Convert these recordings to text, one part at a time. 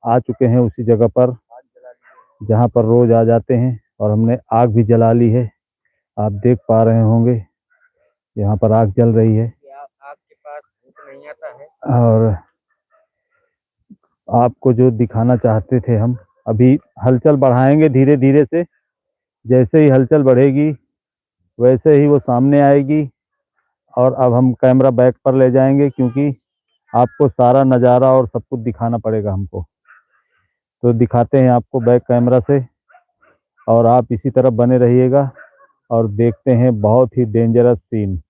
आ चुके हैं उसी जगह पर जहाँ पर रोज आ जाते हैं, और हमने आग भी जला ली है। आप देख पा रहे होंगे यहाँ पर आग जल रही है। आग के पास भूत नहीं आता है। और आपको जो दिखाना चाहते थे हम, अभी हलचल बढ़ाएंगे धीरे धीरे से। जैसे ही हलचल बढ़ेगी वैसे ही वो सामने आएगी। और अब हम कैमरा बैक पर ले जाएंगे, क्योंकि आपको सारा नज़ारा और सब कुछ दिखाना पड़ेगा हमको। तो दिखाते हैं आपको बैक कैमरा से, और आप इसी तरफ बने रहिएगा और देखते हैं बहुत ही डेंजरस सीन।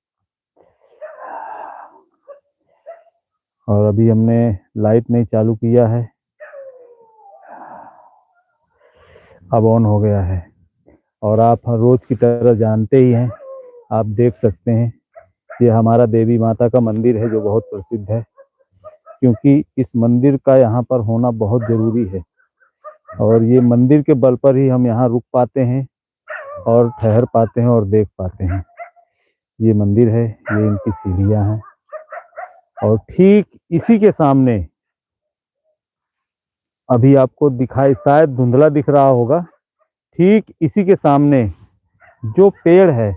और अभी हमने लाइट नहीं चालू किया है, अब ऑन हो गया है। और आप रोज की तरह जानते ही हैं, आप देख सकते हैं ये हमारा देवी माता का मंदिर है जो बहुत प्रसिद्ध है, क्योंकि इस मंदिर का यहाँ पर होना बहुत ज़रूरी है। और ये मंदिर के बल पर ही हम यहाँ रुक पाते हैं और ठहर पाते हैं और देख पाते हैं। ये मंदिर है, ये इनकी सीढ़ियाँ हैं, और ठीक इसी के सामने, अभी आपको दिखाई शायद धुंधला दिख रहा होगा, ठीक इसी के सामने जो पेड़ है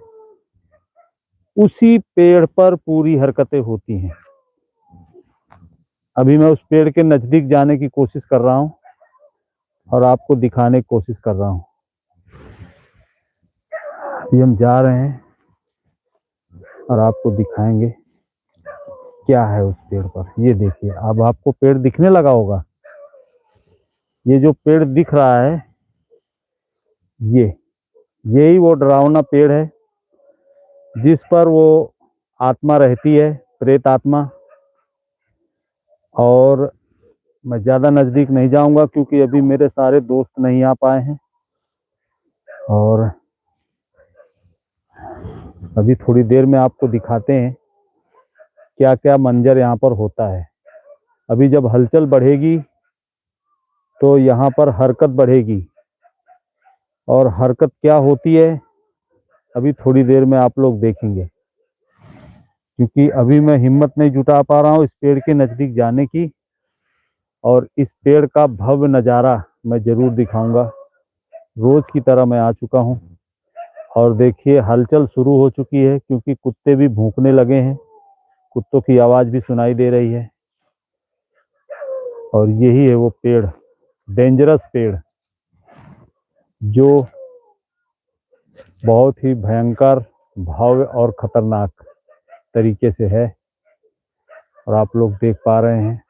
उसी पेड़ पर पूरी हरकतें होती हैं। अभी मैं उस पेड़ के नजदीक जाने की कोशिश कर रहा हूँ और आपको दिखाने की कोशिश कर रहा हूँ। अभी हम जा रहे हैं और आपको दिखाएंगे क्या है उस पेड़ पर। ये देखिए, अब आपको पेड़ दिखने लगा होगा। ये जो पेड़ दिख रहा है, यही वो डरावना पेड़ है जिस पर वो आत्मा रहती है, प्रेत आत्मा। और मैं ज़्यादा नज़दीक नहीं जाऊंगा क्योंकि अभी मेरे सारे दोस्त नहीं आ पाए हैं, और अभी थोड़ी देर में आपको दिखाते हैं क्या क्या मंजर यहाँ पर होता है। अभी जब हलचल बढ़ेगी तो यहाँ पर हरकत बढ़ेगी, और हरकत क्या होती है अभी थोड़ी देर में आप लोग देखेंगे, क्योंकि अभी मैं हिम्मत नहीं जुटा पा रहा हूँ इस पेड़ के नज़दीक जाने की। और इस पेड़ का भव्य नज़ारा मैं ज़रूर दिखाऊंगा। रोज की तरह मैं आ चुका हूँ, और देखिए हलचल शुरू हो चुकी है क्योंकि कुत्ते भी भौंकने लगे हैं, कुत्तों की आवाज़ भी सुनाई दे रही है। और यही है वो पेड़, डेंजरस पेड़, जो बहुत ही भयंकर, भव्य और खतरनाक तरीके से है। और आप लोग देख पा रहे हैं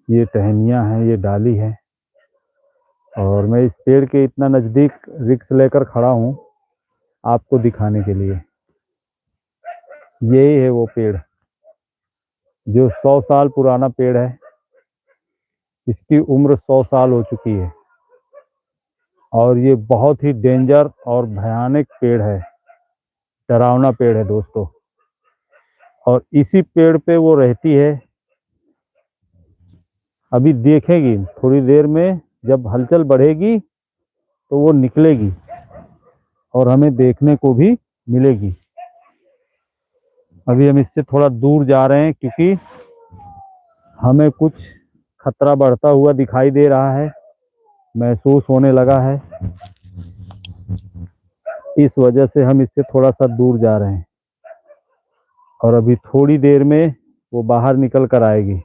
ये टहनियाँ हैं, ये डाली है, और मैं इस पेड़ के इतना नज़दीक रिक्स लेकर खड़ा हूँ आपको दिखाने के लिए। यही है वो पेड़ जो 100 साल पुराना पेड़ है। इसकी उम्र 100 साल हो चुकी है, और ये बहुत ही डेंजर और भयानक पेड़ है, डरावना पेड़ है दोस्तों। और इसी पेड़ पे वो रहती है। अभी देखेंगी थोड़ी देर में, जब हलचल बढ़ेगी तो वो निकलेगी और हमें देखने को भी मिलेगी। अभी हम इससे थोड़ा दूर जा रहे हैं क्योंकि हमें कुछ खतरा बढ़ता हुआ दिखाई दे रहा है, महसूस होने लगा है। इस वजह से हम इससे थोड़ा सा दूर जा रहे हैं, और अभी थोड़ी देर में वो बाहर निकल कर आएगी।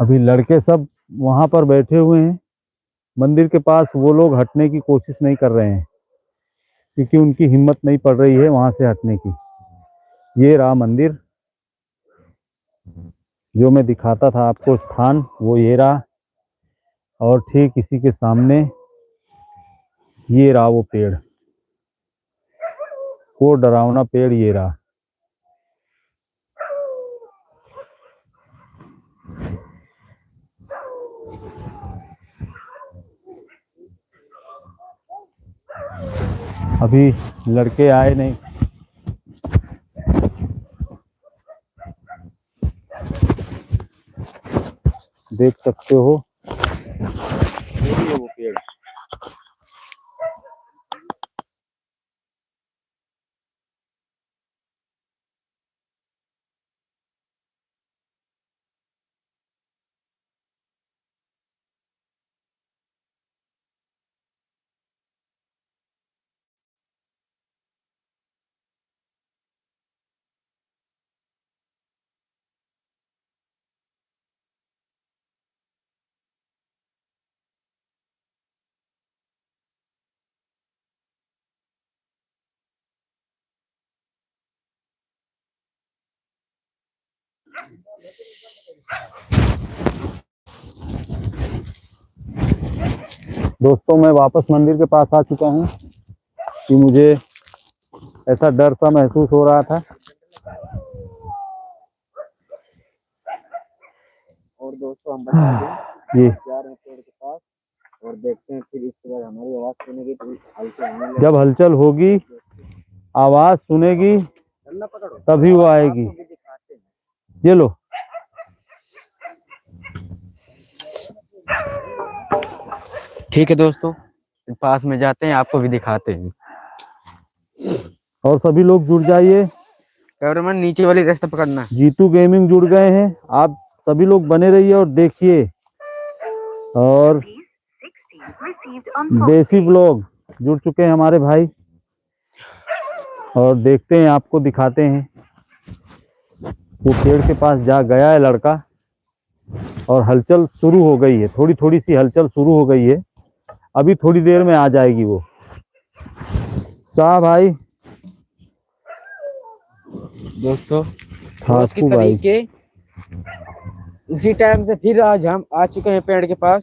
अभी लड़के सब वहां पर बैठे हुए हैं मंदिर के पास, वो लोग हटने की कोशिश नहीं कर रहे हैं क्योंकि उनकी हिम्मत नहीं पड़ रही है वहां से हटने की। ये रहा मंदिर जो मैं दिखाता था आपको, स्थान वो ये रहा, और ठीक इसी के सामने ये रहा वो पेड़, वो डरावना पेड़ ये रहा। अभी लड़के आए नहीं, देख सकते हो यही है वो पेड़। दोस्तों मैं वापस मंदिर के पास आ चुका हूँ कि मुझे ऐसा डर सा महसूस हो रहा था। और दोस्तों हम बता दें ये जा रहे हैं पेड़ के पास और देखते हैं, फिर इसके बाद हमारी आवाज सुनेगी तो हल्के होने लगे। जब हलचल होगी, आवाज सुनेगी, चलना पकड़ो तभी वो आएगी। आपको भी दिखाते हैं। ये लो। ठीक है दोस्तों, पास में जाते हैं, आपको भी दिखाते हैं। और सभी लोग जुड़ जाइए। कैमरामैन नीचे वाली रास्ता पकड़ना। जीतू गेमिंग जुड़ गए हैं, आप सभी लोग बने रहिए और देखिए। और देसी ब्लॉग जुड़ चुके हैं हमारे भाई, और देखते हैं, आपको दिखाते हैं। वो पेड़ के पास जा गया है लड़का, और हलचल शुरू हो गई है, थोड़ी थोड़ी सी हलचल शुरू हो गई है। अभी थोड़ी देर में आ जाएगी वो। शाह भाई, दोस्तों रोज की ठाकू भाई, तरीके इसी टाइम से फिर आज हम आ चुके हैं पेड़ के पास।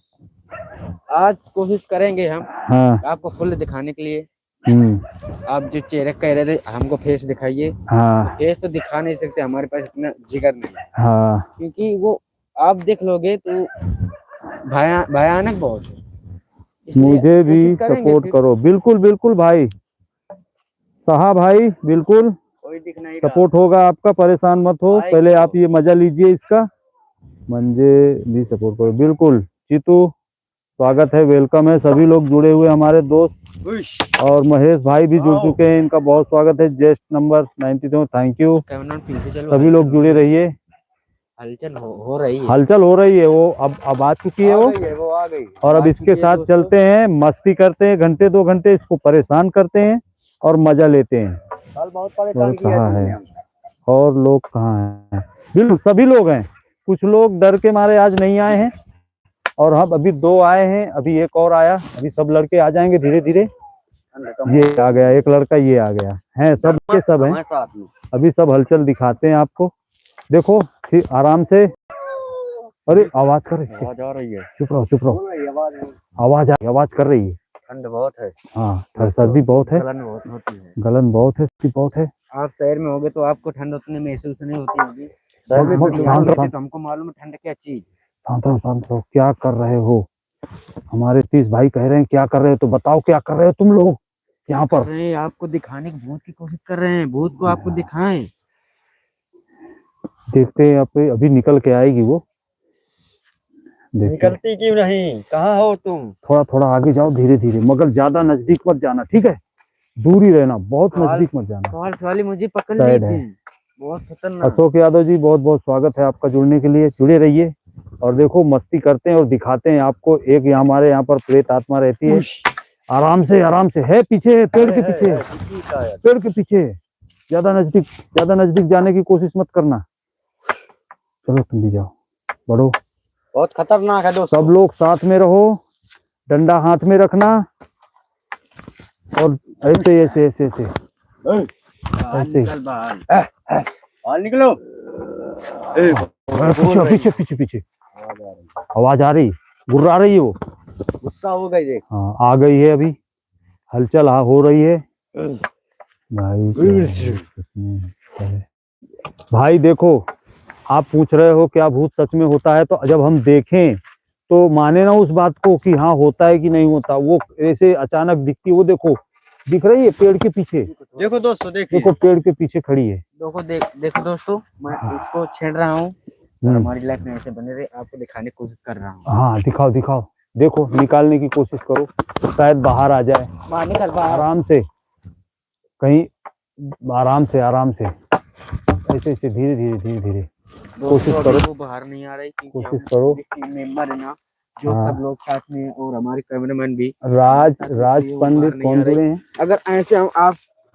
आज कोशिश करेंगे हम हाँ, आपको फुल दिखाने के लिए। हम्म, आप जो चेहरे कह रहे थे हमको फेस दिखाइए, हाँ, तो फेस तो दिखा नहीं सकते, हमारे पास इतना जिगर नहीं है, हाँ, क्योंकि वो आप देख लोगे तो भयानक बहुत है। इसलिए मुझे भी कोशिश करेंगे सपोर्ट फिर। करो। बिल्कुल बिल्कुल भाई, शाह भाई, बिल्कुल कोई दिख नहीं रहा। सपोर्ट होगा आपका, परेशान मत हो। पहले आप ये मजा लीजिए इसका, मुझे भी सपोर्ट करो। बिल्कुल जीतू, स्वागत है, वेलकम है। सभी लोग जुड़े हुए हमारे दोस्त, और महेश भाई भी जुड़ चुके हैं, इनका बहुत स्वागत है। जेस्ट नंबर 92, थैंक यू। कैमरा पीछे चलो, सभी लोग जुड़े रहिए। हलचल हो रही है। हलचल हो रही है, वो अब आ चुकी है वो आ गई। और अब आ इसके चुकी है साथ दोस्तों। चलते हैं, मस्ती करते हैं, घंटे 2 घंटे इसको परेशान करते हैं और मजा लेते हैं। कल बहुत परेशान किया कहाँ तुमने है हमको। और लोग कहाँ हैं? बिल्कुल सभी लोग हैं, कुछ लोग डर के मारे आज नहीं आए हैं, और हम अभी 2 आए हैं, अभी एक और आया। अभी सब लड़के आ जाएंगे धीरे धीरे। ये आ गया एक लड़का, ये आ गया है, सब के सब हैं। अभी सब हलचल दिखाते हैं आपको। देखो ठीक आराम से। अरे आवाज कर रही है, आवाज आ रही है। चुप रहो चुप रहो। आवाज कर रही है। ठंड बहुत है। हाँ, सर्दी बहुत है, गलन बहुत होती है। गलन बहुत है, सर्दी बहुत है। आप शहर में होगे तो आपको ठंड उतने महसूस नहीं होती होगी। तो हमको मालूम है ठंड क्या चीज। शांत रहो, क्या कर रहे हो? हमारे 30 भाई कह रहे हैं क्या कर रहे हो, तो बताओ क्या कर रहे हो तुम लोग यहाँ पर? आपको दिखाने की भूत की कोशिश कर रहे हैं, भूत को आपको दिखाएं। देखते हैं, अभी निकल के आएगी वो। निकलती क्यों नहीं, कहाँ हो तुम? थोड़ा थोड़ा आगे जाओ धीरे धीरे, मगर ज्यादा नजदीक मत जाना, ठीक है? दूर ही रहना, बहुत नजदीक मत जाना। कॉल्स वाली मुझे पकड़ ली साइड थी, है। बहुत खतरनाक। अशोक यादव जी, बहुत बहुत स्वागत है आपका जुड़ने के लिए। जुड़े रहिए और देखो, मस्ती करते हैं और दिखाते हैं आपको। एक हमारे यहाँ पर प्रेत आत्मा रहती है। आराम से है, पीछे है, पेड़ के पीछे, पेड़ के पीछे। ज्यादा नजदीक जाने की कोशिश मत करना। चलो तुम भी जाओ, बढ़ो। बहुत खतरनाक है दोस्तों। सब लोग साथ में रहो, डंडा हाथ में रखना, और ऐसे ऐसे ऐसे ऐसे निकलो। पीछे पीछे पीछे आवाज आ रही, गुर्रा रही है वो। गुस्सा हो गई देख। हाँ, आ गई है अभी, हलचल हो रही है भाई। देखो, आप पूछ रहे हो क्या भूत सच में होता है, तो जब हम देखें तो माने ना उस बात को कि हाँ होता है कि नहीं होता। वो ऐसे अचानक दिखती, वो देखो दिख रही है पेड़ के पीछे। देखो दोस्तों, देखो पेड़ के पीछे खड़ी है। देखो दोस्तों, मैं उसको छेड़ रहा हूँ और हमारी लाइफ में ऐसे बने रहे, आपको दिखाने की कोशिश कर रहा हूँ। हाँ, दिखाओ, देखो निकालने की कोशिश करो, शायद बाहर आ जाए। आराम से, कहीं आराम से ऐसे धीरे धीरे कोशिश करो। वो बाहर नहीं आ रही, कोशिश करो। मेंबर है ना, जो सब लोग साथ में, और हमारे कैमरामैन भी। राज पंडित कौन जुड़े हैं? अगर ऐसे हम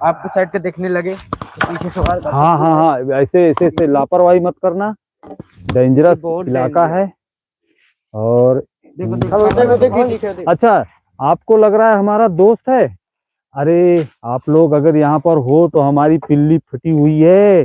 आपके साइड पे देखने लगे तो पीछे सवाल। हाँ, ऐसे लापरवाही मत करना, डेंजरस इलाका है। और देखो। अच्छा, आपको लग रहा है हमारा दोस्त है? अरे आप लोग अगर यहाँ पर हो तो हमारी पिल्ली फटी हुई है,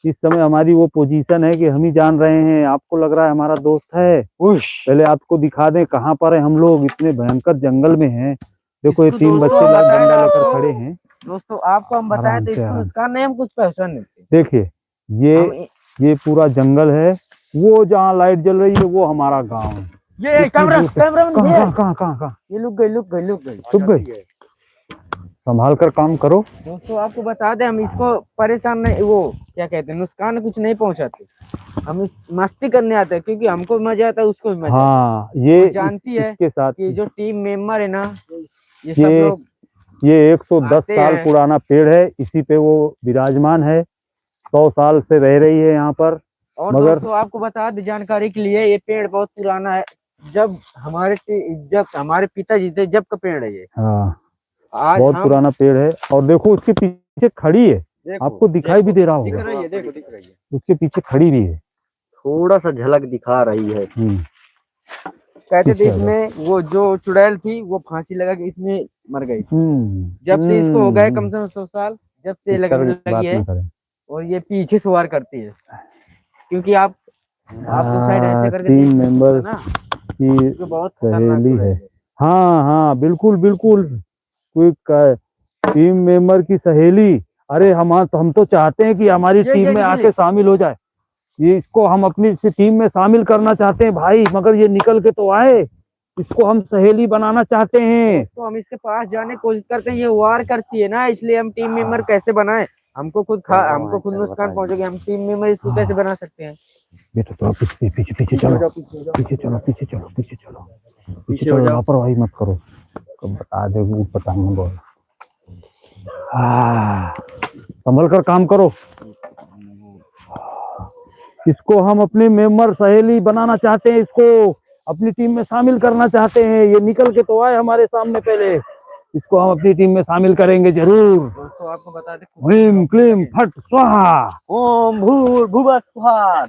इस समय हमारी वो पोजीशन है कि हम ही जान रहे हैं, आपको लग रहा है हमारा दोस्त है। पहले आपको दिखा दें कहाँ पर है हम लोग, इतने भयंकर जंगल में हैं। देखो ये इसको 3 दोस्तों बच्चे हम लाल बताएं डंडा लेकर आपको, खड़े हैं। दोस्तों आपको हम बताएं आराम तो से इसको आराम नुकसान नहीं, हम कुछ पहचान नहीं थे। देखिए हम ये पूरा जंगल है, वो जहाँ लाइट जल रही है वो हमारा गांव है। ये इतनी कैमरा दूर से- कैमरा कहाँ कहाँ कहाँ कहाँ ये लुक गई। छुप गई। संभाल कर काम करो। दोस्तों आपको बता दें, हम इसको परेशान नहीं, वो क्या कहते हैं, नुकसान कुछ नहीं पहुंचाते। हम मस्ती करने आते हैं, क्योंकि हमको मजा आता है, उसको भी मजा आता हाँ है। ये वो जानती है इसके साथ कि जो टीम मेंबर है ना, ये सब ये लोग ये 110 आते साल हैं। पुराना पेड़ है, इसी पे वो विराजमान है। 100 साल से रह रही है यहाँ पर। और मगर दोस्तों आपको बता दें जानकारी के लिए, ये पेड़ बहुत पुराना है। जब हमारे पिताजी थे जब का पेड़ है ये। हाँ आज बहुत हम पुराना पेड़ है, और देखो उसके पीछे खड़ी है, आपको दिखाई भी दे रहा दिख होगा, रही है, देखो दिख रही है, उसके पीछे खड़ी भी है। थोड़ा सा झलक दिखा रही है। कहते थे पीछे आ जाओ। इसमें वो जो चुड़ैल थी वो फांसी लगा के इसमें मर गई। जब से इसको हो गए कम से कम 100 साल, जब से इस तरह लगने की बात लगी है, ना करें। और ये पीछे सवार करती है। क्योंकि आप तो शायद ऐसे करके टीम देख सकते मेंबर हो ना, की क्योंकि बहुत खतरनाक सहेली चुड़ैल है। हाँ हाँ बिल्कुल बिल्कुल, कोई टीम मेंबर की सहेली। अरे हम तो चाहते हैं कि हमारी टीम में आके शामिल हो जाए, ये इसको हम अपनी टीम में शामिल करना चाहते हैं भाई, मगर ये निकल के तो आए, इसको हम सहेली बनाना चाहते हैं। तो हम इसके पास जाने की कोशिश करते हैं, ये वार करती है ना, इसलिए हम टीम मेंबर कैसे बनाए, हमको खुद नुकसान पहुंचेगा, हम टीम मेंबर इसको कैसे बना सकते हैं। बेटा थोड़ा पीछे पीछे पीछे चलो, पीछे चलो, लापरवाही मत करो, बता दे वो पता नहीं बोल। संभल कर काम करो। इसको हम अपनी मेंबर सहेली बनाना चाहते हैं, इसको अपनी टीम में शामिल करना चाहते हैं। ये निकल के तो आए हमारे सामने, पहले इसको हम अपनी टीम में शामिल करेंगे जरूर। दोस्तों आपको बता दें, ह्रीं क्लीं फट स्वाहा, ओम भूर्भुवः स्वः।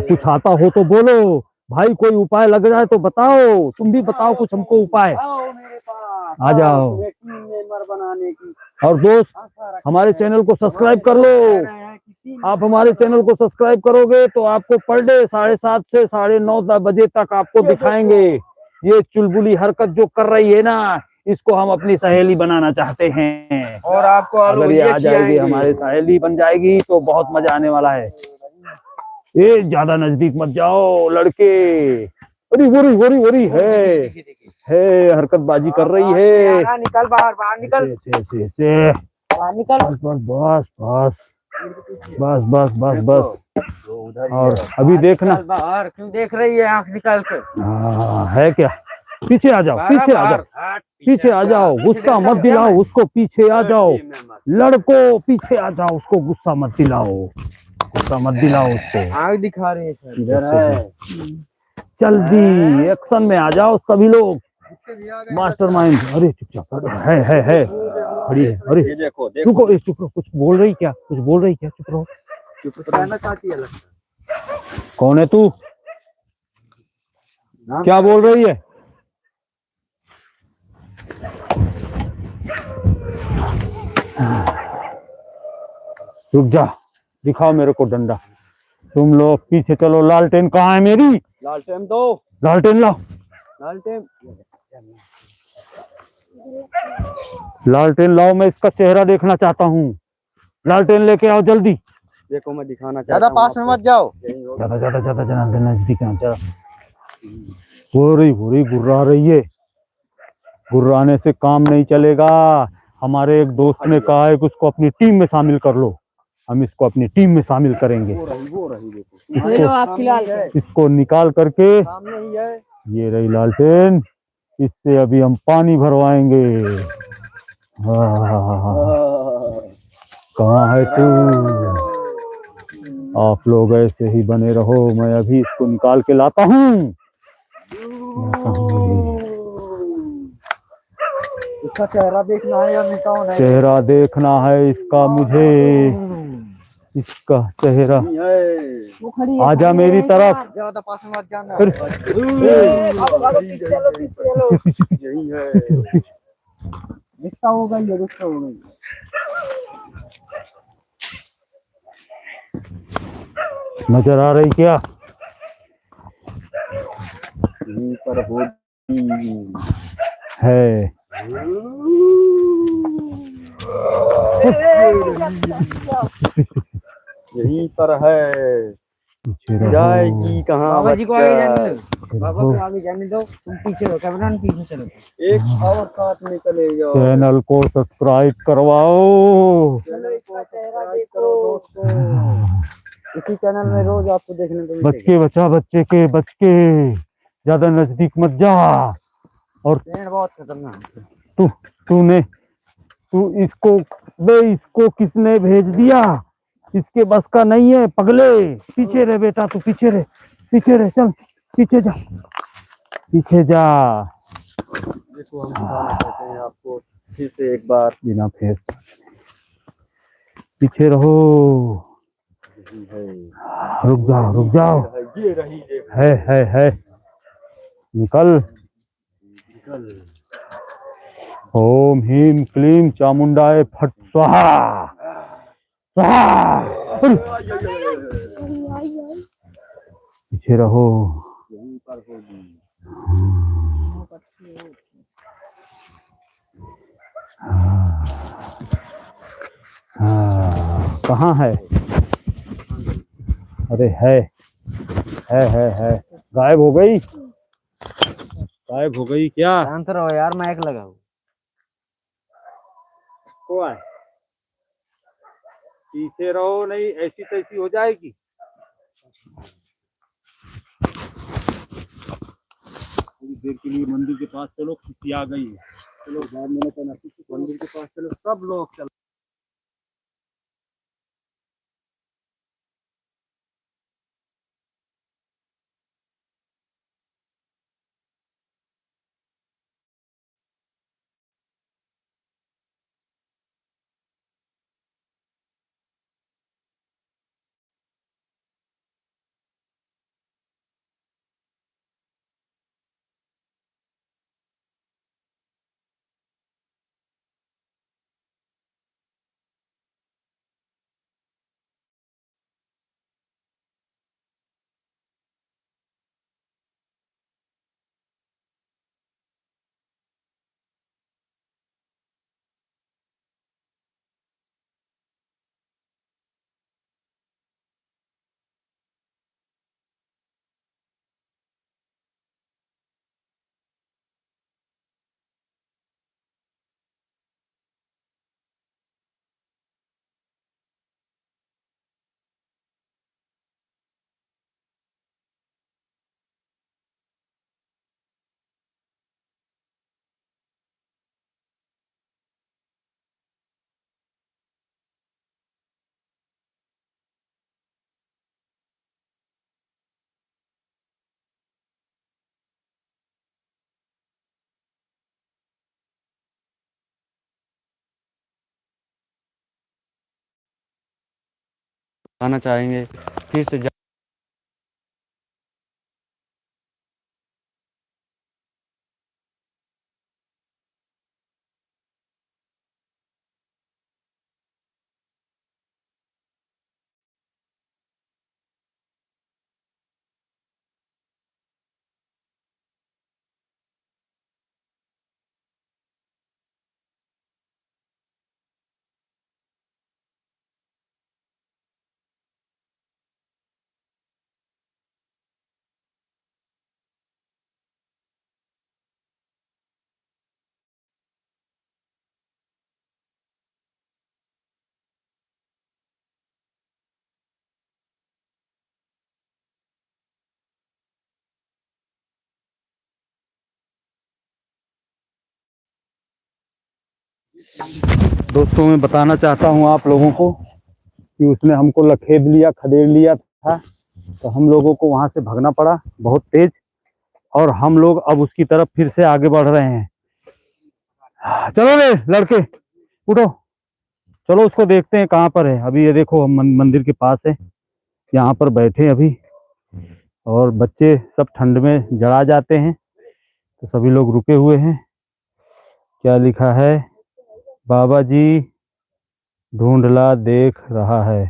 कुछ आता हो तो बोलो भाई, कोई उपाय लग जाए तो बताओ, तुम भी बताओ कुछ हमको उपाय। आओ मेरे पास, आ जाओ। तुम्हें टीम मेंबर बनाने की और दोस्त हमारे चैनल को सब्सक्राइब कर लो। आप हमारे चैनल को सब्सक्राइब करोगे तो आपको पर डे 7:30 से 9:30 बजे तक आपको दिखाएंगे ये चुलबुली हरकत जो कर रही है ना, इसको हम अपनी सहेली बनाना चाहते हैं। और आपको अगर ये आ जाएगी, हमारे सहेली बन जाएगी तो बहुत मजा आने वाला है। ये ज्यादा नजदीक मत जाओ लड़के। अरे वरी है हरकतबाजी कर रही है। निकल बाहर निकल, बाहर निकल। बस। और अभी देखना, बाहर क्यों देख रही है आंख निकाल कर? है क्या? पीछे आ जाओ, पीछे आ जाओ, गुस्सा मत दिलाओ उसको, पीछे आ जाओ लड़को, पीछे आ जाओ, उसको गुस्सा मत दिलाओ उसको। आंख दिखा रही है सर। इधर है। जल्दी एक्शन में आ जाओ सभी लोग, मास्टरमाइंड। अरे चुपचाप, है खड़ी है। अरे ये देखो रुको, चुप रहो, कुछ बोल रही क्या? चुप रहो। चुप रहना चाहती है लगता कौन है तू? क्या बोल रही है? रुक जा, दिखाओ मेरे को डंडा। तुम लोग पीछे चलो। लालटेन कहाँ है मेरी? लालटेन दो, लालटेन लाओ, मैं इसका चेहरा देखना चाहता हूँ। लालटेन लेके आओ जल्दी। देखो मैं दिखाना चाहता हूँ। ज्यादा पास में मत जाओ, ज्यादा नजदीक आ जा। हो रही गुर्रा रही है। गुर्राने से काम नहीं चलेगा। हमारे एक दोस्त ने कहा है कि उसको अपनी टीम में शामिल कर लो, हम इसको अपनी टीम में शामिल करेंगे। वो रही देखो, इसको निकाल करके, सामने ही है। ये रही लालटेन, इससे अभी हम पानी भरवाएंगे। कहाँ है तू? आप लोग ऐसे ही बने रहो, मैं अभी इसको निकाल के लाता हूँ। इसका चेहरा देखना है या मिटाओ नहीं? चेहरा देखना है इसका मुझे, इसका चेहरा। आजा मेरी तरफ। ज्यादा पास में मत जाना। यही है। रिक्शा हो गई है, रिक्शा हो गई। नजर आ रही क्या? यहीं पर होगी है। यहीं पर है, पीछे रहो। जाएगी कहाँ बाबा जी को आगे जाने बचकर। दो, बाबा को आगे जाने दो, तुम पीछे रहो, कैमरामैन पीछे चलो। एक और साथ में चले जाओ। चैनल को सब्सक्राइब करवाओ। चैनल को सब्सक्राइब करो दोस्तों, इसी चैनल में रोज आपको देखने को बच मिलेगा। के बचा, बच्चे के बच के, ज्यादा नजदीक मत जा। और पेड़ बहुत खतरनाक है। तू इसको, बे इसको किसने भेज दिया? इसके बस का नहीं है पगले। पीछे रह बेटा, तू पीछे रह, पीछे रह, चल पीछे जा, पीछे जा। देखो हम दिखाना चाहते हैं आपको फिर से एक बार। बिना फेस, पीछे रहो। रुक जाओ, रुक जाओ। ये रही देखो। है निकल। ओम ह्रीम क्लीम चामुंडाय फट स्वाहा स्वाहा। पीछे रहो। यहीं पर होगी। कहाँ है? अरे है। गायब हो गई, गायब हो गई क्या? शांत रहो यार, माइक लगाओ। को आए, पीछे रहो, नहीं ऐसी तैसी हो जाएगी। थोड़ी देर के लिए मंदिर के पास चलो, खुशी आ गई है। चलो बाद में मंदिर के पास चलो, सब लोग चलो। आना चाहेंगे फिर से। दोस्तों मैं बताना चाहता हूँ आप लोगों को कि उसने हमको लखेद लिया, खदेड़ लिया था, तो हम लोगों को वहां से भागना पड़ा बहुत तेज, और हम लोग अब उसकी तरफ फिर से आगे बढ़ रहे हैं। चलो रे लड़के, उठो, चलो उसको देखते हैं कहाँ पर है। अभी ये देखो हम मंदिर के पास है, यहाँ पर बैठे अभी, और बच्चे सब ठंड में जड़ा जाते हैं, तो सभी लोग रुके हुए हैं। क्या लिखा है? बाबा जी धुंधला देख रहा है,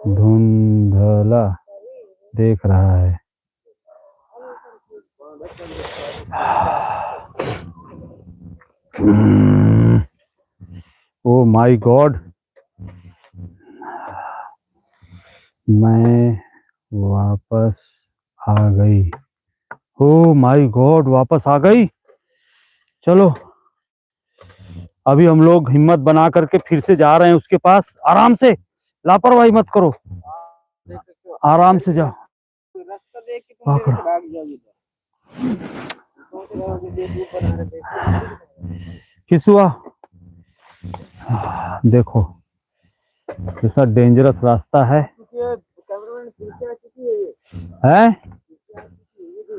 धुंधला देख रहा है। ओ माय गॉड, मैं वापस आ गई। ओ माय गॉड, वापस आ गई। चलो अभी हम लोग हिम्मत बना करके फिर से जा रहे हैं उसके पास। आराम से, लापरवाही मत करो, आराम से जाओ। रास्ता देख के तुम पकड़ो। भाग जाओगे। सोच रहे हो कि बेवकूफ बना रहे थे। किस हुआ? देखो कैसा डेंजरस रास्ता है। कैमरामैन पीछे आ चुकी है ये। है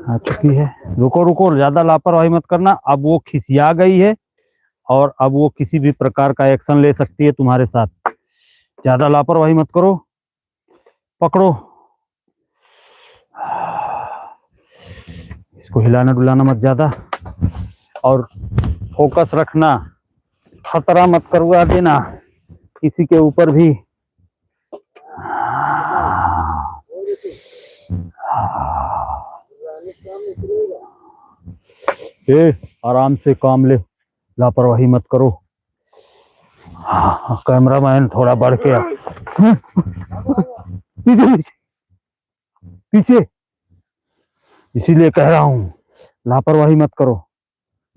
आ चुकी है। रुको रुको, ज्यादा लापरवाही मत करना। अब वो खिसिया गई है और अब वो किसी भी प्रकार का एक्शन ले सकती है तुम्हारे साथ। ज्यादा लापरवाही मत करो। पकड़ो, इसको हिलाना डुलाना मत ज्यादा, और फोकस रखना, खतरा मत करवा देना किसी के ऊपर भी। आराम से काम ले, लापरवाही मत करो। कैमरामैन थोड़ा बढ़ के पीछे पीछे, इसीलिए कह रहा हूँ लापरवाही मत करो।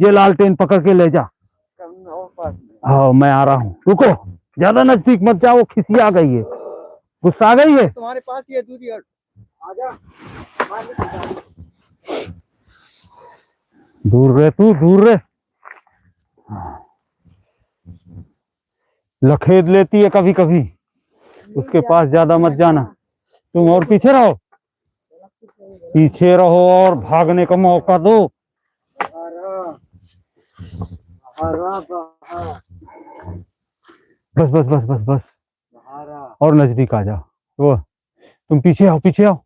ये लालटेन पकड़ के ले जा। हाँ मैं आ रहा हूँ, रुको, ज्यादा नजदीक मत जाओ, खिसिया गई है, गुस्सा आ गई है। तुम्हारे पास ये दूरी हट। आजा। दूर रहे तू, दूर रहे। लखेद लेती है कभी कभी, उसके पास ज्यादा मत जाना। तुम और पीछे रहो, पीछे रहो और भागने का मौका दो। बस बस बस बस बस, और नजदीक आ जाओ। वो तुम पीछे आओ, पीछे आओ,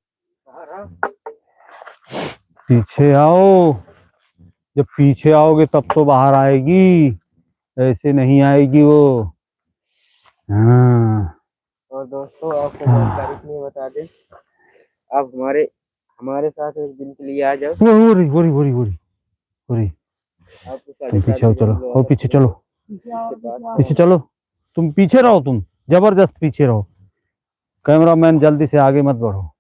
पीछे आओ। जब पीछे आओगे तब तो बाहर आएगी, ऐसे नहीं आएगी वो। हाँ और दोस्तों आपको जानकारी के लिए बता दें, आप हमारे साथ एक दिन के लिए आ जाओ। वो रही वो रही वो रही वो रही वो रही। आपको तुम पीछे आओ, चलो हो पीछे चलो, पीछे चलो, तुम पीछे रहो, तुम जबरदस्त पीछे रहो। कैमरामैन जल्दी से आगे मत बढ़ो।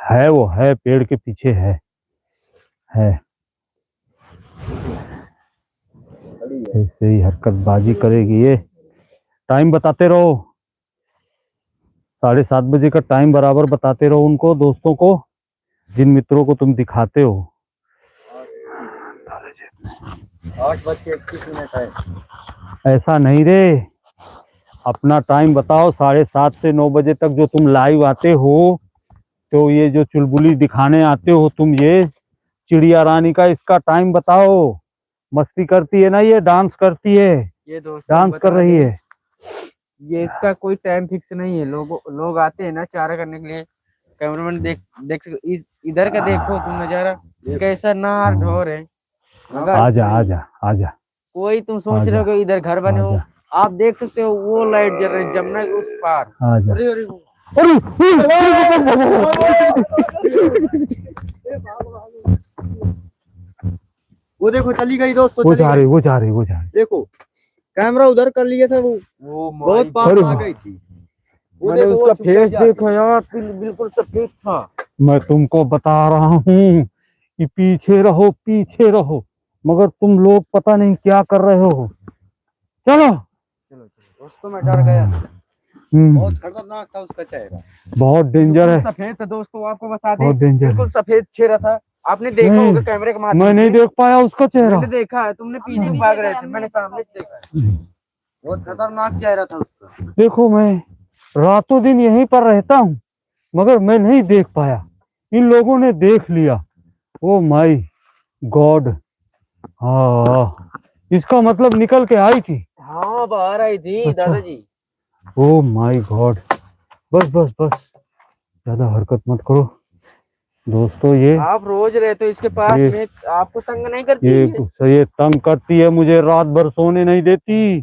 है वो, है पेड़ के पीछे है। ऐसे ही हरकतबाजी करेगी ये। टाइम बताते रहो, 7:30 बजे का टाइम बराबर बताते रहो उनको, दोस्तों को, जिन मित्रों को तुम दिखाते हो। 8:21 है। ऐसा नहीं रे, अपना टाइम बताओ। 7:30 से 9 बजे तक जो तुम लाइव आते हो, तो ये जो चुलबुली दिखाने आते हो तुम, ये चिड़िया रानी का इसका टाइम बताओ। मस्ती करती है ना ये, डांस करती है, ये दोस्त डांस कर रही है। ये इसका कोई टाइम फिक्स नहीं है। लोग आते हैं ना चारा करने के लिए। कैमरामैन देख इधर का देखो तुम नजारा, कैसा नार ढोर है। आजा आजा आजा, कोई तुम सोच रहे हो कि इधर घर बने हो, आप देख सकते हो वो लाइट जल रही जमुना के उस पार। आजा। वो देखो चली गई दोस्तों, वो जा रही वो जा रही वो जा रही। देखो कैमरा उधर कर लिए थे, वो बहुत पास आ गई थी। मैंने उसका फेस देखा यार, बिल्कुल सफेद था। मैं तुमको बता रहा हूँ कि पीछे रहो, पीछे रहो, मगर तुम लोग पता नहीं क्या कर रहे हो। चलो चलो दोस्तों, मैं डर गया, बहुत खतरनाक था उसका चेहरा, बहुत डेंजर है। सफेद था दोस्तों, आपको बता दें, बहुत डेंजर, बिल्कुल सफेद चेहरा था। आपने देखा होगा कैमरे के माध्यम से। मैं नहीं देख पाया उसका चेहरा। मैंने देखा है, तुमने पीछे भाग रहे थे, मैंने सामने से देखा है। बहुत खतरनाक चेहरा था उसका। देखो मैं रातों दिन यहीं पर रहता हूँ, मगर मैं नहीं देख पाया, इन लोगों ने देख लिया। ओ माय गॉड, हाँ इसका मतलब निकल के आई थी। हाँ बाहर आई थी दादाजी। ओ माय गॉड, बस बस बस, ज्यादा हरकत मत करो। दोस्तों ये आप रोज रहते हो इसके पास ये- में, आपको तंग नहीं करती ये है? ये तंग करती है मुझे, रात भर सोने नहीं देती,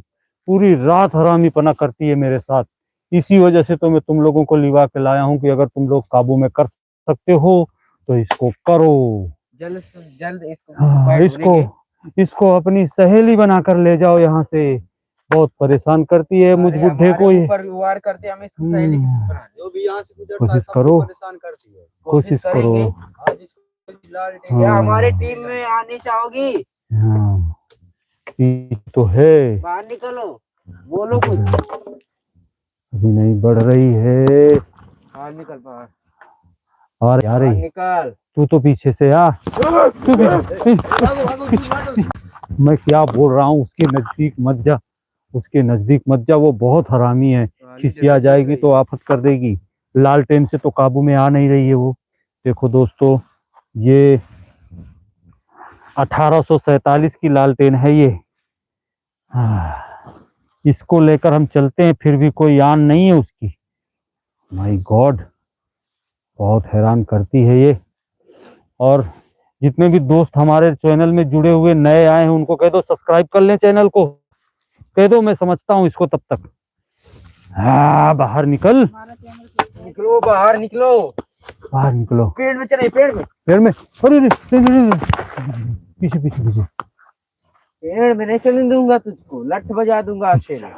पूरी रात हरामीपना करती है मेरे साथ। इसी वजह से तो मैं तुम लोगों को लिवा के लाया हूँ कि अगर तुम लोग काबू में कर सकते हो तो इसको करो। जल्द से जल्द इसको हाँ, फाइट इसको होने के। इसको अपनी सहेली बनाकर ले जाओ यहाँ से, बहुत परेशान करती है मुझ अरे बुढ़े हमारे को ये। ऊपर वार करते, हमें इसको सहेली किसको बनाने? जो भी यहाँ से गुजरता है कोशिश सबको करो, परेशान करती है। कोशिश करो। करेंगे। आज इसको लाल क्या हमारे हाँ टीम में आनी चाहोगी? हाँ, ये तो है, बाहर निकलो, बोलो कुछ। अभी नहीं बढ़ रही है। बाहर निकल, बाहर और यार बाहर निकल। तू तो पीछे से आ, तू पीछे। मैं क्या बोल रहा हूँ, उसके नजदीक मत जा, उसके नजदीक मत जा, वो बहुत हरामी है, खिसिया जाएगी तो आफत कर देगी। लालटेन से तो काबू में आ नहीं रही है वो। देखो दोस्तों, ये 1847 की लालटेन है ये। इसको लेकर हम चलते हैं, फिर भी कोई आन नहीं है उसकी। माय गॉड, बहुत हैरान करती है ये। और जितने भी दोस्त हमारे चैनल में जुड़े हुए नए आए हैं उनको कह दो सब्सक्राइब कर लें चैनल को, कह दो, मैं समझता हूँ इसको तब तक। हाँ, बाहर निकल, निकलो, बाहर निकलो। बाहर निकलो। पेड़ में चले, पेड़ में। पेड़ में, अरे पीछे पीछे पीछे। पेड़ में नहीं चलने दूंगा तुझको, लठ बजा दूंगा तेरे।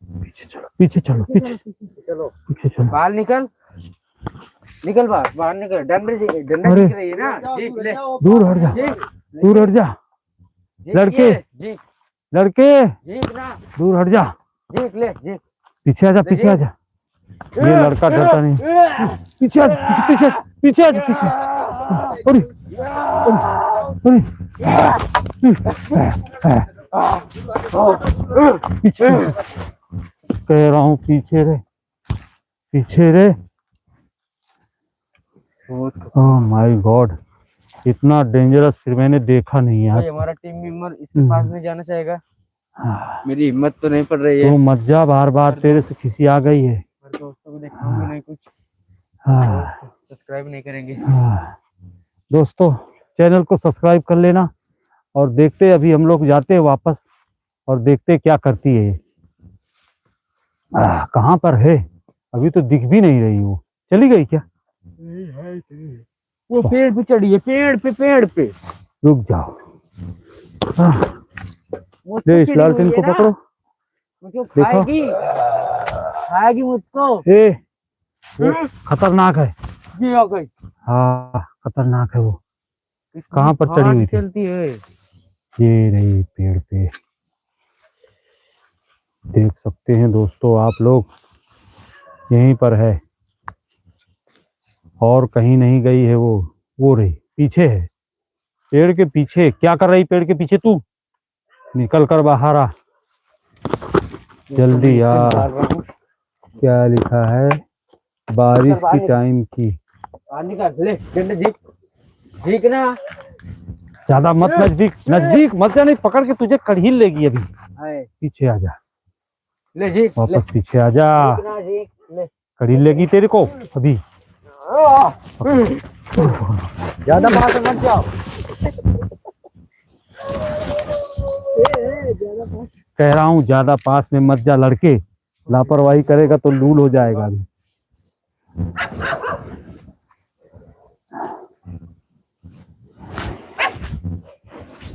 पीछे चलो, पीछे चलो, पीछे चलो पीछे चलो। बाहर निकल, निकल बाहर, बाहर निकल। डंडे डंडा अरे। दिख रही है ना, जीत ले। दूर हट जा, जीत, दूर हट जा, जीत लड़के। ये, जीत, लड़के जीत ना, दूर हट जा, जीत ले, जीत। पीछे आ जा, पीछे आ जा। ये लड़का डरता नहीं, पीछे आ जा, पीछे पीछे आ जा, पीछे। अरे अरे, पीछे कह रहा हूँ, पीछे रे, पीछे रे। ओह माय गॉड, इतना डेंजरस फिर मैंने देखा नहीं यार। भाई हमारा टीम मेंबर इसके पास में जाना चाहेगा? मेरी हिम्मत तो नहीं पड़ रही है। तो मत जा, बार बार तेरे से खिसी आ गई है। मेरे दोस्तों को दिखाऊंगा नहीं कुछ, सब्सक्राइब नहीं करेंगे। दोस्तों, चैनल को सब्सक्राइब कर लेना, और देखते अभी हम लोग जाते हैं वापस, और देखते क्या करती है ये। कहाँ पर है, अभी तो दिख भी नहीं रही, वो चली गई क्या? वो पेड़ पे चढ़ी है, पेड़ पे, पेड़ पे। रुक जाओ, वो ले इस चिड़ी लालटेन हुई को है ना, पकड़ो। मुझको देखो। खाएगी, खाएगी मुझको। ए, वो खतरनाक है। ये हो गई। हाँ, खतरनाक है वो। कहाँ पर चढ़ी हुई थी? चलती है। ये रही पेड़ पे, देख सकते हैं दोस्तों आप लोग, यहीं पर है, और कहीं नहीं गई है वो रही पीछे है, पेड़ के पीछे। क्या कर रही पेड़ के पीछे तू? निकल कर बाहर आ जल्दी यार। क्या लिखा है, बारिश की टाइम की। निकाल ले, डंडे जीत, ठीक ना। ज्यादा मत नजदीक, नजदीक मत जा, नहीं पकड़ के तुझे कड़हील लेगी अभी। पीछे आ जा, ले जी, वापस पीछे आ जा, ले। कड़हील लेगी तेरे को अभी। ज्यादा पास मत जाओ। कह रहा हूँ ज्यादा पास में मत जा लड़के, लापरवाही करेगा तो लूल हो जाएगा अभी।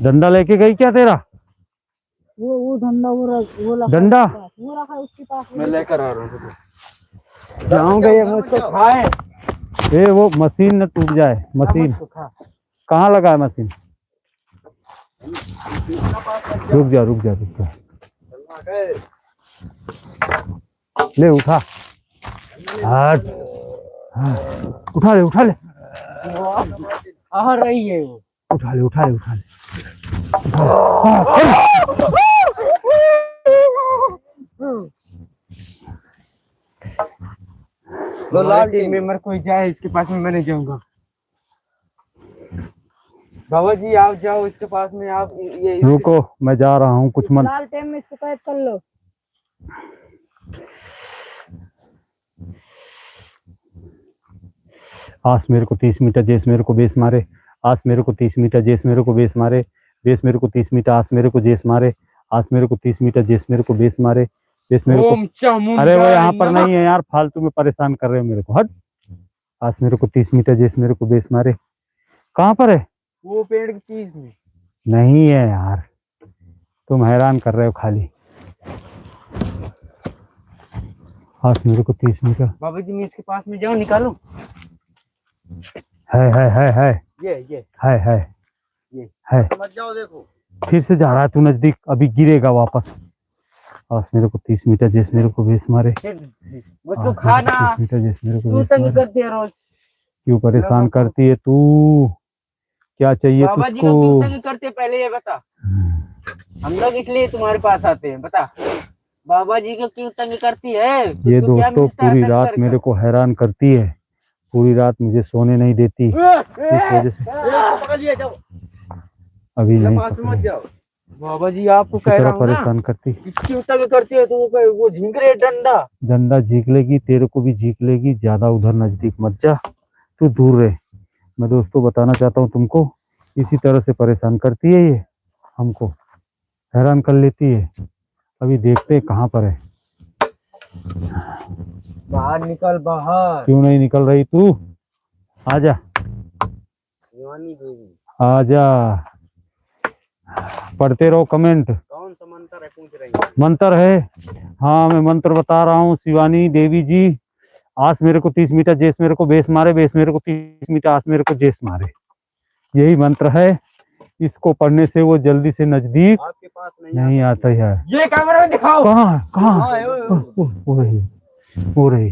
डंडा लेके गई क्या तेरा? वो धंधा वो डंडा वो रखा है उसके पास। मैं लेकर आ रहा हूँ, जाऊंगा ये मुझको खाए। ए, वो मशीन न टूट जाए, मशीन कहाँ लगा है मशीन? रुक जा, रुक जा, रुक जा, ले उठा, हट, उठा ले, उठा ले, आ रही है वो। उठा ले, उठा ले, उठा ले। लो लाल टीम मेंबर कोई जाए इसके पास में, मैं नहीं जाऊंगा। बाबा जी आप जाओ इसके पास में, आप ये रुको, मैं जा रहा हूँ, कुछ मन। लाल टेम में इसको कैद कर लो। आस मेरे को 30 मीटर जेस मेरे को बेस मारे, आस मेरे को 30 मीटर जेस मेरे को बेस मारे, बेस मेरे को 30 मीटर आस मेरे को जेस मारे, आस मेरे को 30 मीटर जेस मेरे को बेस मारे, बेस मेरे को। ओम चामुंडा अरे वो यहाँ पर नमः। नहीं है यार, फालतू में परेशान कर रहे हो मेरे को, हट। आस मेरे को 30 मीटर जेस मेरे को बेस मारे, कहाँ पर है? वो पेड़ के पीस में। नहीं है यार, तुम हैरान कर रहे हो खाली। आस मेरे को 30 मीटर बाबा जी मैं इसके पास में जाऊं, निकालो। है ये है ये है। मत जाओ, देखो फिर से जा रहा है तू नजदीक, अभी गिरेगा वापस। आस मेरे को 30 मीटर जेस मेरे को बेस मारे, वो तो खाना 30 मीटर जेस मेरे को तू बेस तंग मारे। करती है रोज। क्यों परेशान करती है तू? क्या चाहिए बाबा जी तुझको? लोग क्यों तंग करते हैं, पहले ये बता। हम लोग इसलिए तुम्हारे पास आते हैं, बता। बाबा जी को क्यों तंग करती है? ये तुझको क्या दोस्तों मिलता है पूरी तंग रात करके? मेरे को हैरान करती है, पूरी रात मुझे सोने नहीं देती, इस वजह से इसको पकड़िए, जाओ अभी नहीं पास मत पकड़े। जाओ। बाबा जी आपको इसी कह तरह रहा हूँ ना, परेशान करती। क्यों तंग करती है? तू वो झिंक रहे डंडा। डंडा झीक लेगी, तेरे को भी झीक लेगी, ज्यादा उधर नजदीक मत जा, तू दूर रहे। मैं दोस्तों बताना चाहता हूँ तुमको, इसी तरह से परेशान करती है ये, हमको हैरान कर लेती है। अभी देखते हैं कहाँ पर है। बाहर निकल बाहर। क्यों नहीं निकल रही तू? आजा शिवानी देवी आजा, पढ़ते रहो कमेंट। कौन सा मंत्र है, पूछ रही है। मंत्र है, हाँ मैं मंत्र बता रहा हूँ। शिवानी देवी जी, आस मेरे को 30 मीटर जेस मेरे को बेस मारे, बेस मेरे को 30 मीटर आस मेरे को जेस मारे, यही मंत्र है। इसको पढ़ने से वो जल्दी से नजदीक आपके पास नहीं आता है। ये कैमरा में दिखाओ। कहाँ कहाँ? हाँ, है, वो। वो रही।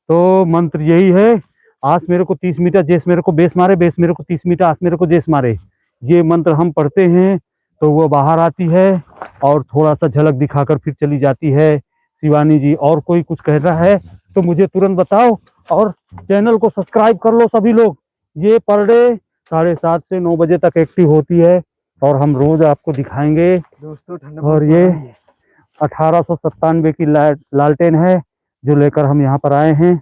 तो मंत्र यही है, आस मेरे को 30 मीटर जेस मेरे को बेस मारे, बेस मेरे को 30 मीटर आस मेरे को जेस मारे। ये मंत्र हम पढ़ते हैं तो वो बाहर आती है और थोड़ा सा झलक दिखाकर फिर चली जाती है। शिवानी जी, और कोई कुछ कह रहा है तो मुझे तुरंत बताओ, और चैनल को सब्सक्राइब कर लो सभी लोग। ये पर डे 7:30 से 9 बजे तक एक्टिव होती है और हम रोज आपको दिखाएंगे। दोस्तों ठंडा और ये 1897 की लालटेन है जो लेकर हम यहाँ पर आए हैं।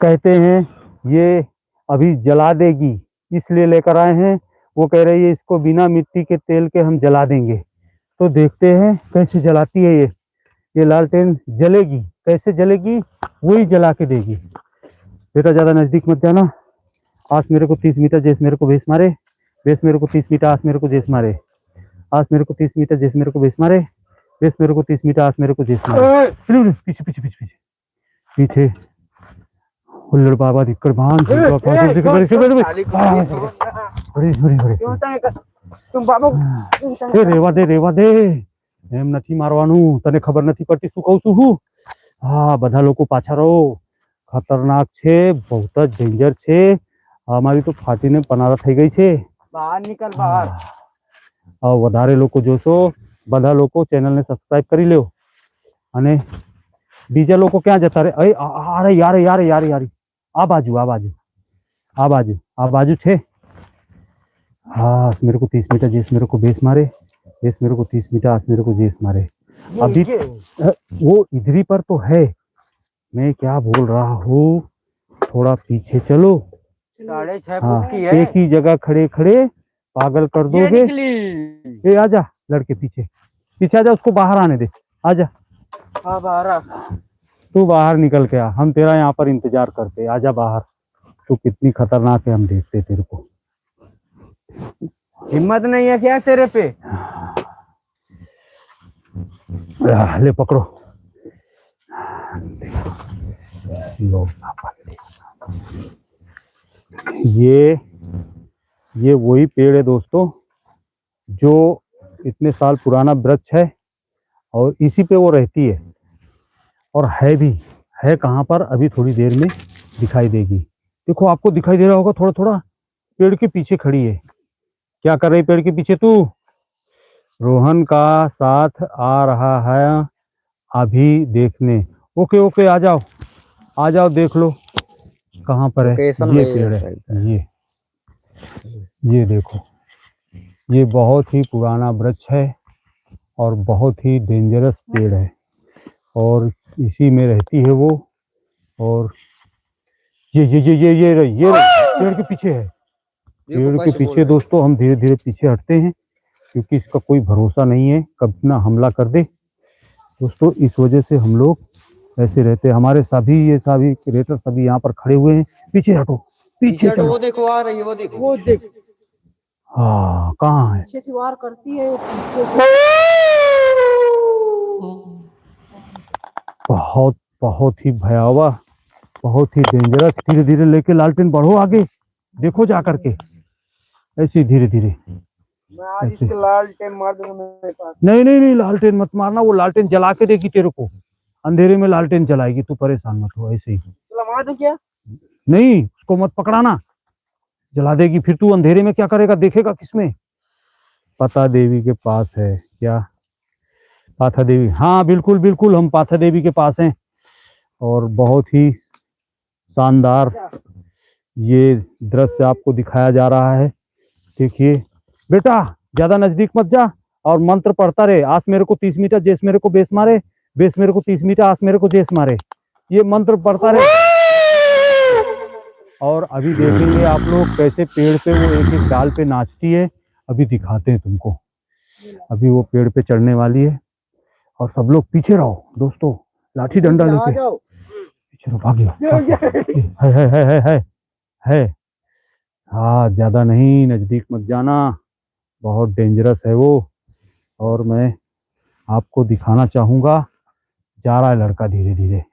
कहते हैं ये अभी जला देगी, इसलिए लेकर आए हैं। वो कह रही है इसको बिना मिट्टी के तेल के हम जला देंगे, तो देखते हैं कैसे जलाती है ये लालटेन जलेगी, कैसे जलेगी वही जला के देगी। बेटा ज्यादा नजदीक मत जाना। आस मेरे को 30 मीटर जेस मेरे को बेस मारे, बेस मेरे को 30 मीटर आस मेरे को जेस मारे, आस मेरे को 30 मीटर जेस मेरे को बेस मारे, बेस मेरे को 30 मीटर आस मेरे को जेस मारे। पीछे पीछे पीछे पीछे पीछे हुल्लड़ बाबा दिक्कत भान बड़ी बड़ी। क्यों तंग कर? तुम बाबा क्यों तंग ए रेवा दे એમ નથી મારવાનું, તને ખબર નથી પડતી શું કહું છું હું? હા બધા લોકો પાછા રહો, ખતરનાક છે, बहुत જ डेंजर છે। અમારી તો ફાટીને પનારા થઈ ગઈ છે। बाहर निकल बाहर। વધારે લોકો જોશો, બધા લોકો ચેનલને સબસ્ક્રાઇબ કરી લ્યો અને બીજા લોકો ક્યાં જતા રહે? અરે યાર આ બાજુ છે। हाँ मेरे को 30 मीटर जेस मेरे को बेस मारे, बेस मेरे को 30 मीटर आस मेरे को जेस मारे। अभी वो इधरी पर तो है, मैं क्या बोल रहा हूँ, थोड़ा पीछे चलो। 6.5 हाँ फुट की है। एक ही जगह खड़े खड़े पागल कर ये दोगे। निकली। ए आजा लड़के, पीछे आजा, उसको बाहर आने दे, आजा। हाँ बाहर आ। तू बाहर निकल के आ, हम तेरा यहाँ पर इंतजार करते, आजा बाहर। तू कितनी खतरनाक है हम देखते तेरे को। हिम्मत नहीं है क्या तेरे पे? ले पकड़ो, लो। ये वही पेड़ है दोस्तों जो इतने साल पुराना वृक्ष है और इसी पे वो रहती है, और है कहाँ पर अभी थोड़ी देर में दिखाई देगी। देखो आपको दिखाई दे रहा होगा थोड़ा थोड़ा, पेड़ के पीछे खड़ी है। क्या कर रही पेड़ के पीछे तू? रोहन का साथ आ रहा है अभी देखने। ओके आ जाओ देख लो कहाँ पर है। लोकेशन ये पेड़ है, ये देखो, ये बहुत ही पुराना वृक्ष है और बहुत ही डेंजरस पेड़ है, और इसी में रहती है वो। और ये रही पेड़ के पीछे है। पेड़ के पीछे दोस्तों हम धीरे धीरे पीछे हटते हैं, क्योंकि इसका कोई भरोसा नहीं है, कब ना हमला कर दे दोस्तों। इस वजह से हम लोग ऐसे रहते हैं। हमारे सभी क्रिएटर सभी यहाँ पर खड़े हुए हैं। पीछे हटो, पीछे चलो। वो देखो आ रही है, वो देखो, वो देख, हाँ कहाँ है? पीछे से वार करती है वो, पीछे से। बहुत बहुत ही भयावह, बहुत ही डेंजरस। धीरे धीरे लेके लालटेन बढ़ो आगे, देखो जा करके ऐसे धीरे धीरे। मैं आज इसके लालटेन मार दूंगा मेरे पास। नहीं नहीं नहीं, लालटेन मत मारना, वो लालटेन जला के देगी तेरे को, अंधेरे में लालटेन जलाएगी, तू परेशान मत हो। ऐसे ही चलो मार दो क्या? नहीं, उसको मत पकड़ाना, जला देगी, फिर तू अंधेरे में क्या करेगा, देखेगा किसमें? पाथा देवी के पास है क्या? पाथा देवी, हाँ बिल्कुल बिल्कुल, हम पाथा देवी के पास हैं। और बहुत ही शानदार ये दृश्य आपको दिखाया जा रहा है। देखिए बेटा, ज्यादा नजदीक मत जा और मंत्र पढ़ता रहे। आस मेरे को 30 मीटर, जेस मेरे को बेस मारे, बेस मेरे को 30 मीटर, आस मेरे को जेस मारे, ये मंत्र पढ़ता रहे। और अभी देखेंगे आप लोग कैसे पेड़ पे वो एक एक डाल पे नाचती है। अभी दिखाते हैं तुमको। अभी वो पेड़ पे चढ़ने वाली है और सब लोग पीछे रहो दोस्तों, लाठी डंडा लेके पीछे रहो, भागियो। है हाँ, ज्यादा नहीं, नजदीक मत जाना, बहुत डेंजरस है वो। और मैं आपको दिखाना चाहूंगा, जा रहा है लड़का धीरे धीरे,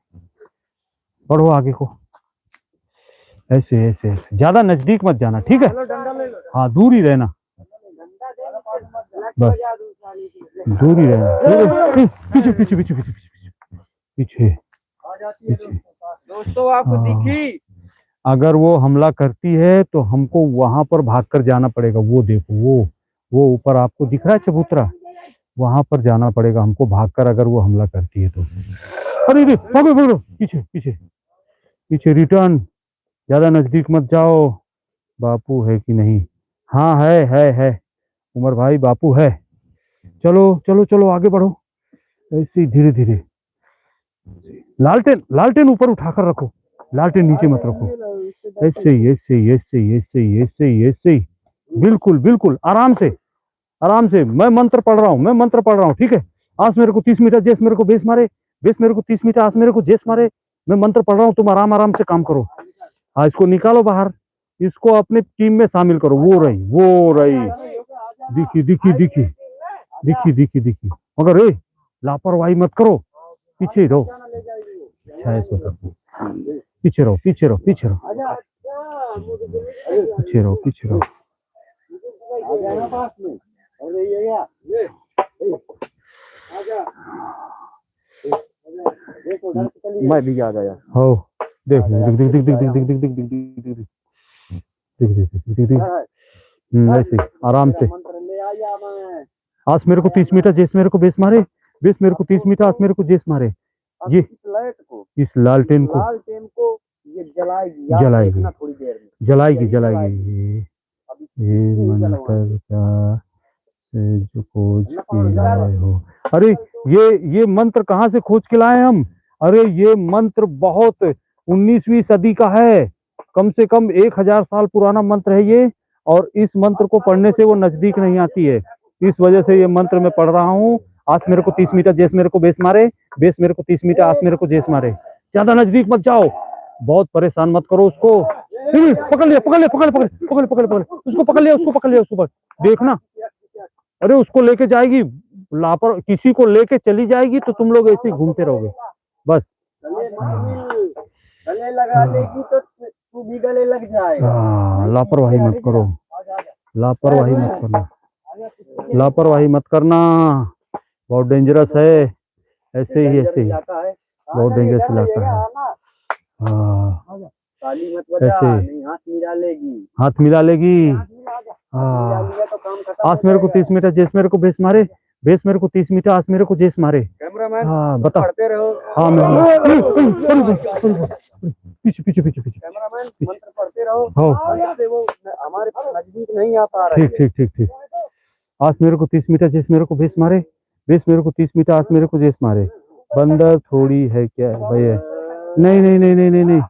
बढ़ो आगे को, ऐसे ऐसे ऐसे, ज्यादा नजदीक मत जाना, ठीक है? हाँ दूर ही रहना, बस दूर ही रहना। पीछे पीछे पीछे पीछे पीछे पीछे। दोस्तों आपको दिखी? अगर वो हमला करती है तो हमको वहां पर भागकर जाना पड़ेगा। वो देखो, वो ऊपर आपको दिख रहा है चबूतरा, वहां पर जाना पड़ेगा हमको भागकर, अगर वो हमला करती है तो। अरे रे, भागो भागो, पीछे पीछे पीछे, रिटर्न, ज्यादा नजदीक मत जाओ। बापू है कि नहीं? हाँ है उमर भाई, बापू है। चलो चलो चलो आगे बढ़ो, ऐसे ही धीरे धीरे। लालटेन लालटेन ऊपर उठाकर रखो, लालटेन नीचे मत रखो, ऐसे ही ऐसे ही ऐसे ही ऐसे ही ऐसे ही ऐसे ही, बिल्कुल बिल्कुल, आराम से आराम से। मैं मंत्र पढ़ रहा हूँ, ठीक है? आस मेरे को 30 मीटर, जेस मेरे को बेस मारे, बेस मेरे को 30 मीटर, आस मेरे को जेस मारे। मैं मंत्र पढ़ रहा हूँ, तुम आराम आराम से काम करो। हाँ, इसको निकालो बाहर, इसको अपने टीम में शामिल करो। वो रही, दिखी दिखी दिखी दिखी दिखी दिखी। मगर ए, लापरवाही मत करो, पीछे रहो। अच्छा ऐसा करते, पीछे रहो पीछे रहो पीछे रहो पीछे रहो पीछे रहो। मैं भी आ गया। हो देख दिख दिख दिख दिख दिख दिख दिख दिख दिख दिख दिख दिख दिख, ऐसे आराम से। आस मेरे को 30 मीटर, जेस मेरे को बेस मारे, बेस मेरे को 30 मीटर, आस मेरे को जेस मारे। ये इस लालटेन को ये जलाएगी थोड़ी देर में, जलाएगी। ये मंत्र का जो खोज के लाए हो। अरे ये मंत्र कहाँ से खोज के लाए हम? अरे ये मंत्र बहुत 19वीं सदी का है, कम से कम 1000 साल पुराना मंत्र है ये। और इस मंत्र को पढ़ने से वो नजदीक नहीं आती है, इस वजह से ये मंत्र मैं पढ़ रहा हूँ। आस मेरे को 30 मीटर, जेस मेरे को बेस मारे, बेस मेरे को 30 मीटर, आस मेरे को जेस मारे। ज्यादा नजदीक मत जाओ, बहुत परेशान मत करो उसको। पकड़ लिया, पकड़ लिया, पकड़ पकड़ पकड़ पकड़ पकड़, उसको पकड़ लिया, उसको पकड़ लिया, उसको देखना। अरे उसको लेके जाएगी, लापर किसी को लेके चली जाएगी तो तुम लोग ऐसे ही घूमते रहोगे बस। गले लगा लेगी तो तू भी गले लग जाएगा। लापरवाही मत करो, लापरवाही मत करना, लापरवाही मत करना, बहुत डेंजरस है। ऐसे ही बहुत डेंजरस इलाका है। हाँ ऐसे हाथ मिला लेगी। आस मेरे को 30 मीटर, जेस मेरे को बेस मारे, बेस मेरे को 30 मीटर, आस मेरे को जेस मारे। कैमरामैन हाँ बता। पढ़ते रहो। हाँ मैं पीछे पीछे पीछे पीछे, कैमरामैन मंत्र पढ़ते रहो। हो इससे वो हमारे नजदीक नहीं आ पा रहा है। ठीक ठीक ठीक। आस मेरे को 30 मीटर, जेस मेरे को बेस मारे, बेस मेरे को 30 मीटर, आस मेरे को जेस मारे। बंदर थोड़ी है क्या भैया? नहीं नहीं नहीं नहीं नहीं नहीं,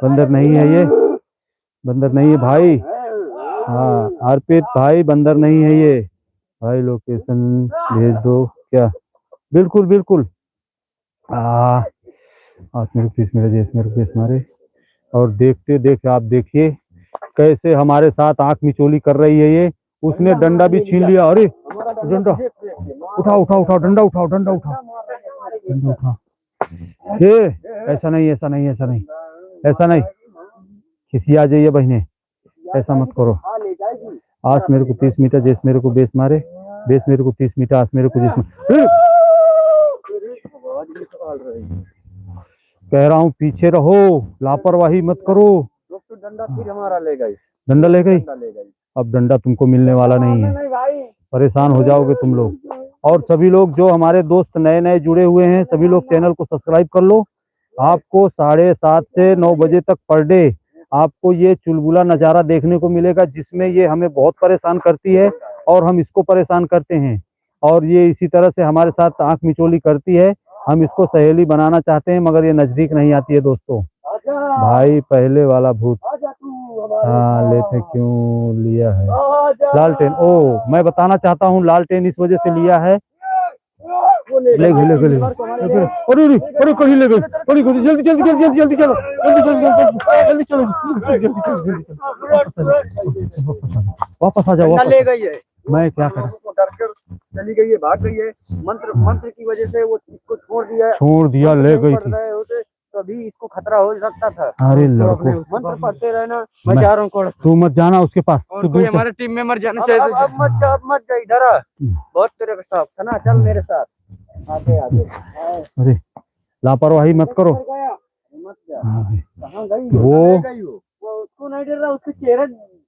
बंदर नहीं है ये, बंदर नहीं है भाई। हाँ अर्पित भाई बंदर नहीं है ये भाई, लोकेशन भेज दो क्या। बिल्कुल बिल्कुल। आज मेरे पीस मेरे देश मेरे पीस मारे। और देखते देख आप देखिए कैसे हमारे साथ आंख मिचोली कर रही है ये। उसने डंडा भी छीन लिया। अरे डंडा उठाओ उठाओ उठाओ, डंडा उठाओ, डंडा उठाओ, डंडा उठाओ। ये ऐसा नहीं ऐसा नहीं ऐसा नहीं ऐसा नहीं, किसी आ जाइए बहने, ऐसा मत करो। आज मेरे को 30 मीटर जैसे मेरे को बेस मारे, बेस मेरे को 30 मीटर, आज मेरे को जिसमें कह रहा हूँ पीछे रहो, लापरवाही मत करो। तो डंडा फिर हमारा ले गई, डंडा ले गई। अब डंडा तुमको मिलने वाला नहीं है, परेशान हो जाओगे तुम लोग। और सभी लोग जो हमारे दोस्त नए नए जुड़े हुए हैं, सभी लोग चैनल को सब्सक्राइब कर लो। आपको 7:30 से 9 बजे तक पर डे आपको ये चुलबुला नज़ारा देखने को मिलेगा, जिसमें ये हमें बहुत परेशान करती है और हम इसको परेशान करते हैं। और ये इसी तरह से हमारे साथ आंख मिचोली करती है। हम इसको सहेली बनाना चाहते हैं मगर ये नजदीक नहीं आती है दोस्तों। भाई पहले वाला भूत, हाँ लेते क्यों लिया है लालटेन। ओ मैं बताना चाहता हूँ लालटेन इस वजह से लिया है, ले गए ले गए। अरे अरे अरे कहीं ले गए, अरे जल्दी जल्दी जल्दी जल्दी जल्दी चलो, जल्दी जल्दी जल्दी चलो, वापस आ जाओ। ले गई है, मैं क्या करूं, डर कर चली गई है, भाग गई है। मंत्र मंत्र की वजह से वो इसको छोड़ दिया, छोड़ दिया, ले गई थी। तभी इसको खतरा हो सकता था। अरे लड़को मंत्र पढ़ते रहना, मैं जा रहा हूँ। तू मत जाना उसके पास, और कोई हमारे टीम मेंबर जाना चाहिए। अब मत जा इधर आ, बहुत तेरे का स्टाफ है ना, चल मेरे साथ आगे आगे। अरे लापरवाही मत करो। मत जा, कहाँ गई वो उसको नहीं डर रहा, उसका चेहरा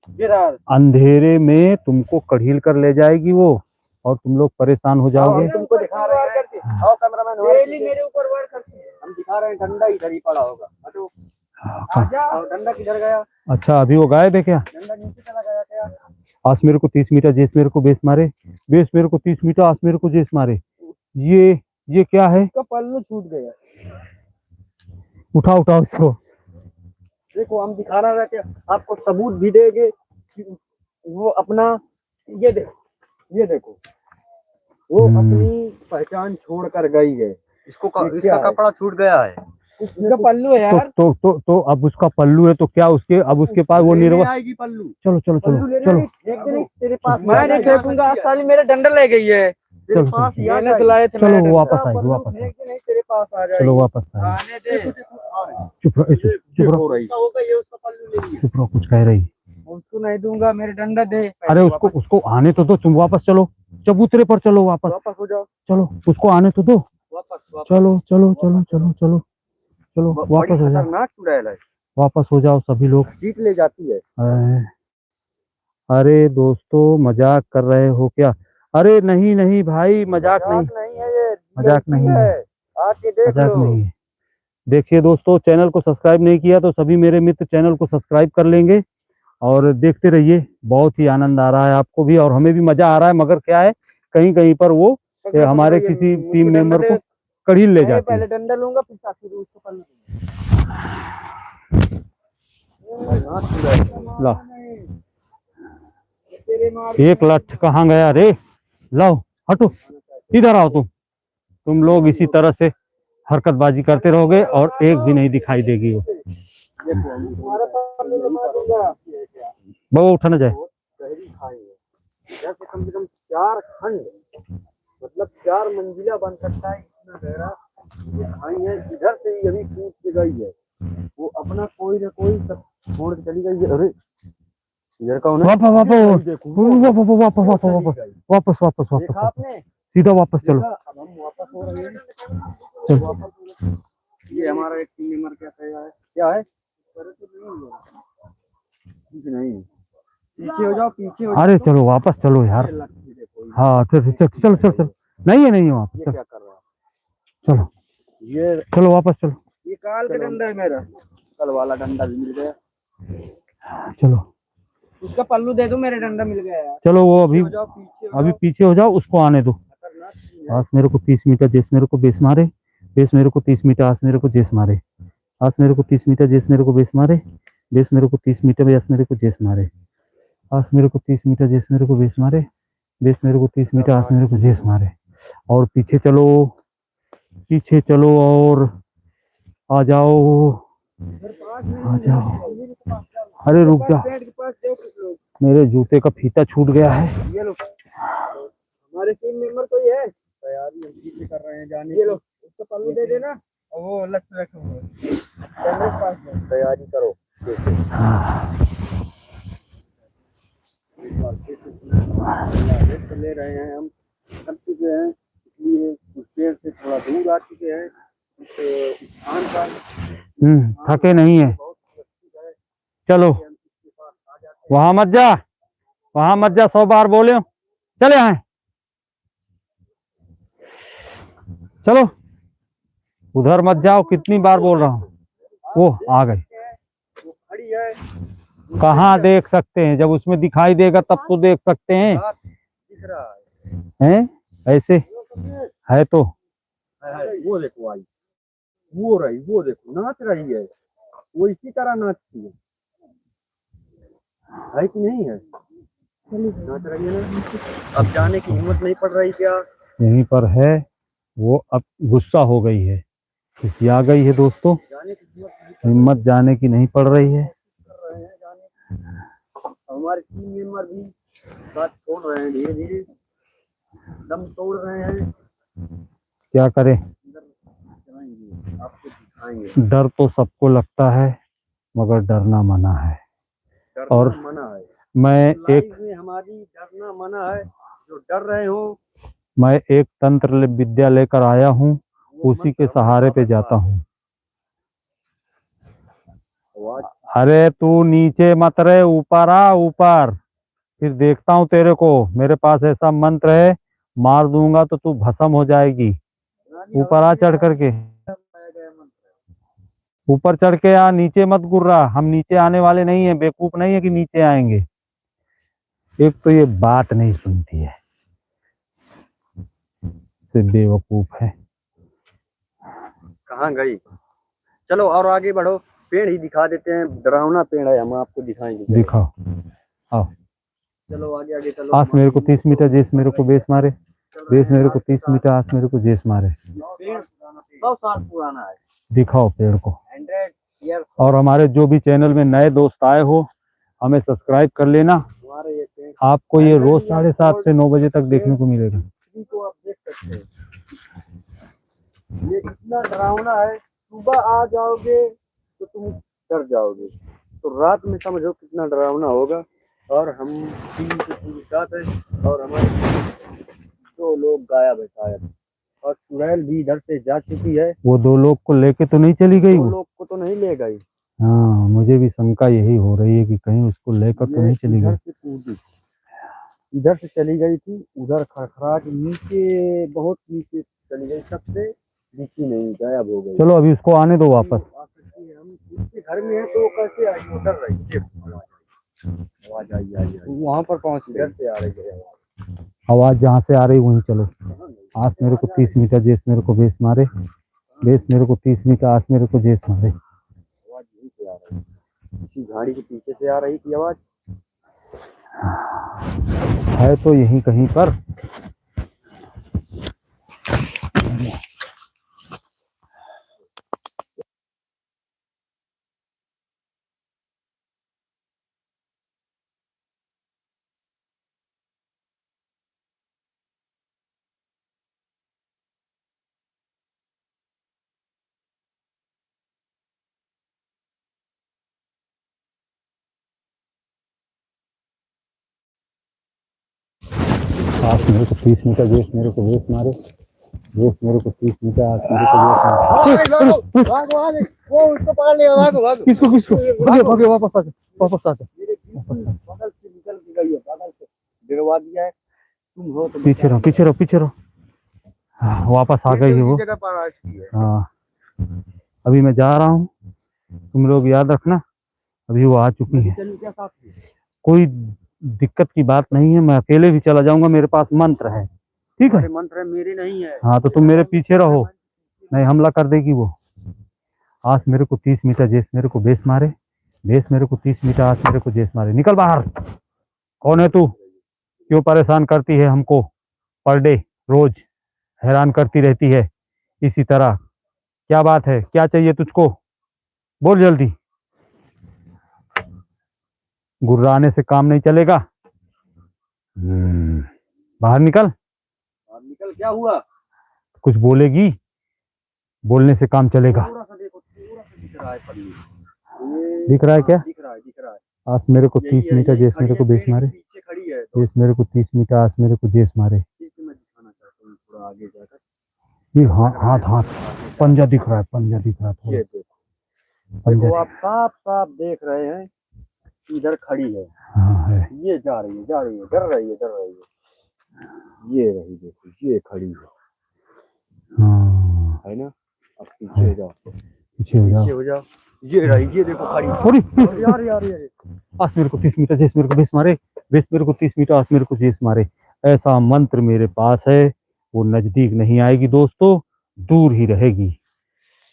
गिरा। अंधेरे में तुमको कढ़ील कर ले जाएगी वो, और तुम लोग परेशान हो जाओगे। तुमको दिखा रहे हैं, आओ कैमरामैन, मेरे ऊपर वार करती है। हम दिखा रहे हैं, डंडा इधर ही पड़ा होगा। हटो, आजा। डंडा किधर गया? अच्छा अभी वो गायब है क्या? डंडा नीचे चला गया क्या? आज मेरे को 30 मीटर जेस मेरे को बेस मारे, बेस मेरे को 30 मीटर, आज मेरे को जेस मारे। ये क्या है? उसका पल्लू छूट गया। उठाओ उठाओ इसको। देखो हम दिखाना रहते, आपको सबूत भी देंगे। वो अपना ये देखो वो अपनी पहचान छोड़ कर गई है। इसका कपड़ा छूट गया है, उसका पल्लू है यार। तो अब उसका पल्लू है तो क्या उसके, अब उसके पास वो निर्वल आएगी पल्लू। चलो चलो चलो चलो तेरे पास मैं नहीं फेंकूंगा, साली मेरा डंडा ले गई है। तेरे पास मैंने तो लाए थे। चलो वो वापस आएगी, वापस आएगी, तेरे पास आ जाएगी। चलो वापस आएगी। आने दे। चुप रहो चुप रहो चुप रहो, कुछ कह रही। उसको नहीं दूंगा, मेरे डंडा दे। अरे उसको आने तो दो, तुम वापस चलो, चबूतरे पर चलो, वापस हो जाओ। चलो, उसको आने तो दो। वापस चलो चलो चलो चलो चलो चलो वापस हो जाओ, वापस हो जाओ सभी लोग। जीत ले जाती है। अरे दोस्तों मजाक कर रहे हो क्या? अरे नहीं नहीं भाई, मजाक नहीं है ये, मजाक नहीं है, आके देख मजाक लो। नहीं है। देखिए दोस्तों, चैनल को सब्सक्राइब नहीं किया तो सभी मेरे मित्र चैनल को सब्सक्राइब कर लेंगे और देखते रहिए। बहुत ही आनंद आ रहा है आपको भी और हमें भी मजा आ रहा है, मगर क्या है कहीं कहीं पर वो हमारे किसी टीम मेंबर को कढ़ील ले जाती है। पहले डंडा लूंगा फिर साथी उसको पल्लू ला। एक लठ कहाँ गया रे? लाओ हटो, इधर आओ तुम लोग इसी तरह से हरकतबाजी करते रहोगे और एक भी नहीं दिखाई देगी वो। वो उठा ना जाए। कम से कम 4 खंड, मतलब 4 मंजिला बन सकता है, इतना गहरा ये खाई है। इधर से ही अभी कूद के गई है, वो अपना कोई ना कोई सब छोड़ के चली गई है। अरे इधर कौन है? वापस आपने सीधा वापस चलो। अब हम वापस हो रहे हैं। ये हमारा एक टीम मेंबर क्या है? नहीं, पीछे हो जाओ, पीछे हो जाओ। अरे चलो वापस चलो यार। हाँ चलो चलो चलो चलो, नहीं है वहाँ पे, क्या कर रहा है? चलो ये चलो वापस चलो। ये काल का डंडा है मेरा, कल वाला डंडा भी मिल गया। चलो उसका पल्लू दे दो, मेरे डंडा मिल गया यार। चलो वो अभी पीछे हो जाओ, उसको आने दो। आज मेरे को 30 मीटर जेस मेरे को बेस मारे, बेस मेरे को 30 मीटर आज मेरे को जेस मारे। आस मेरे को 30 मीटर जेस मेरे को बेस मारे, बेस मेरे को 30 मीटर बेस मेरे को जेस मारे, आस मेरे को 30 मीटर जेस मेरे को बेस मारे, बेस मेरे को 30 मीटर आस मेरे को जेस मारे। और पीछे चलो, पीछे चलो और आ जाओ, आ जाओ। अरे रुक जा, पेड़ के पास जाओ कुछ लोग। मेरे जूते का फीता छूट गया है। ये लो, हमारे टीम मेंबर कोई है? तैयारी हम पीछे कर रहे हैं जाने। ये लो, उसको पल्लू दे देना और वो लक्ष्य रखो कैमरे के पास में। तैयारी करो। एक बार फिर से रेस्ट ले रहे हैं, हम थक चुके हैं, इसलिए उस पेड़ से थोड़ा दूर आ चुके हैं उस स्थान पर। थके नहीं है, बहुत सुरक्षित है। चलो हम इसके पास आ जाते हैं। वहां मत जा, वहां मत जा, 100 बार बोले हो। चले आए, चलो उधर मत जाओ, कितनी बार बोल रहा हूँ। वो आ गई, वो खड़ी है, कहाँ देख सकते हैं, जब उसमें दिखाई देगा तब तो देख सकते हैं। रात दिख रहा है। हैं ऐसे है तो वो देखो आई, वो रही, वो देखो नाच रही है, वो इसी तरह नाचती है कि नहीं है? नाच रही है ना। अब जाने की हिम्मत नहीं पड़ रही क्या? यहीं पर है वो, अब गुस्सा हो गई है, खिसिया गई है दोस्तों, जाने की हिम्मत नहीं हिम्मत जाने की नहीं पड़ रही है। कर रहे हैं जाने। हमारे टीम मेंबर भी बात छोड़ रहे हैं, धीरे धीरे दम तोड़ रहे हैं। क्या करें, अंदर चलाएंगे, आपको दिखाएंगे। डर तो सबको लगता है मगर डरना मना है। डरना और मना है। मैं एक लाइफ में हमारी डरना मना है। जो डर रहे हो मैं एक तंत्र विद्या लेकर आया हूँ, वो उसी मत के करो, सहारे पे बाबा जाता हूँ। आवाज अरे तू नीचे मत रहे, ऊपर आ, ऊपर, फिर देखता हूँ तेरे को। मेरे पास ऐसा मंत्र है, मार दूंगा तो तू भस्म हो जाएगी। ऊपर आ, चढ़ करके ऊपर चढ़ के आ, नीचे मत गुर्रा। हम नीचे आने वाले नहीं है, बेवकूफ नहीं है कि नीचे आएंगे। एक तो ये बात नहीं सुनती है, से बेवकूफ है। कहाँ गई? चलो और आगे बढ़ो, पेड़ ही दिखा देते हैं, डरावना पेड़ है, हम आपको दिखाएंगे। दिखाओ, आओ। चलो आगे आगे चलो। आस मेरे को 30 मीटर जेस मेरे को बेस मारे, बेस मेरे को 30 मीटर आस मेरे को जेस मारे। पेड़ 100 साल पुराना है। दिखाओ पेड़ को। 100 ईयर। और हमारे जो भी चैनल में नए दोस्त आए हो, हमें सब्सक्राइब कर लेना। हमारे ये पेड़ आपको ये रोज 7:30 से 9 बजे तक देखने को मिलेगा। को आप देख सकते हैं, ये कितना डरावना है। सुबह आ जाओगे तो तुम डर जाओगे, तो रात में समझो कितना डरावना होगा। और हम टीम के पूरे साथ है, और हमारे 2 लोग गायब है शायद, और चुड़ैल भी इधर से जा चुकी है। वो 2 लोग को लेके तो नहीं चली गई 2 वो? लोग को तो नहीं ले गई। हाँ, मुझे भी शंका यही हो रही है कि कहीं उसको लेकर तो नहीं चली इधर गई। से कूदी, इधर से चली गई थी, उधर खड़खड़ा के नीचे, बहुत नीचे चली गई, सबसे दिखी नहीं, गायब हो गई। चलो अभी उसको आने दो वापस। आ सकती है, हम उसके घर में है तो वो कैसे आई? वो डर रही है। आवाज आई वहां पर पहुंच गई, इधर से आ रही है आवाज। आवाज जहाँ से आ रही वहीं चलो। आस मेरे को 30 मीटर जेस मेरे को बेस मारे, बेस मेरे को 30 मीटर आस मेरे को जेस मारे। आवाज यहीं से आ रही है, किसी गाड़ी के पीछे से आ रही थी आवाज। है तो यहीं कहीं पर। आस मेरे को 30 मीटर जेस मेरे को बेस मारे, बेस मेरे को 30 मीटर आस मेरे को बेस मारे। वो उसको पकड़ लिया, भागो भागो। किसको किसको? भागे भागे, वापस आ जा, वापस आ जा। मेरे बगल से निकल के गई है, बगल से गिरवा दिया है। तुम हो तो पीछे रहो, पीछे रहो, पीछे रहो। हाँ, वापस आ गई है वो। जगह पर आ चुकी है। हाँ, अभी मैं जा रहा हूँ, तुम लोग याद रखना, अभी वो आ चुकी है। चलो क्या साथ में? कोई दिक्कत की बात नहीं है, मैं अकेले भी चला जाऊंगा, मेरे पास मंत्र है। ठीक है, हमारे मंत्र है, मेरे नहीं है। हाँ तो तुम मेरे पीछे रहो, नहीं हमला कर देगी वो। आज मेरे को 30 मीटर जेस मेरे को बेस मारे, बेस मेरे को 30 मीटर आज मेरे को जेस मारे। निकल बाहर। कौन है तू? क्यों परेशान करती है हमको? पर डे रोज हैरान करती रहती है इसी तरह। क्या बात है? क्या चाहिए तुझको? बोल जल्दी। गुर्राने से काम नहीं चलेगा। बाहर निकल। अब निकल, क्या हुआ? कुछ बोलेगी? बोलने से काम चलेगा। थोड़ा सा देखो, थोड़ा सा दिख रहा है पल्ली। ये दिख रहा है क्या? दिख रहा है, दिख रहा है। आज मेरे को यही 30 है, मीटर यही जेस खड़ी मेरे है, को बेस पेड़ के मारे, पीछे खड़ी है। तो जेस मेरे को 30 मीटर आज मेरे को जेस मारे। पीछे मैं दिखाना चाहता हूँ थोड़ा आगे जाकर। ये हाथ हाथ पंजा दिख रहा है, पंजा दिख रहा है थोड़ा। ये देखो, पंजा देखो आप साफ साफ देख रहे हैं, इधर खड़ी है। हाँ है। ये जा रही है, जा रही है, डर रही है, डर रही है। ये रही, देखो ये खड़ी हाँ है ना। अब पीछे हो जाओ, पीछे हो जाओ। पीछे हो जाओ। ये रही, ये देखो खड़ी। अरे अरे यार यार यार, आज मेरे को 30 मीटर जेस मेरे को बेस मारे, बेस मेरे को 30 मीटर आज मेरे को जेस मारे। ऐसा मंत्र मेरे पास है, वो नजदीक नहीं आएगी दोस्तों, दूर ही रहेगी।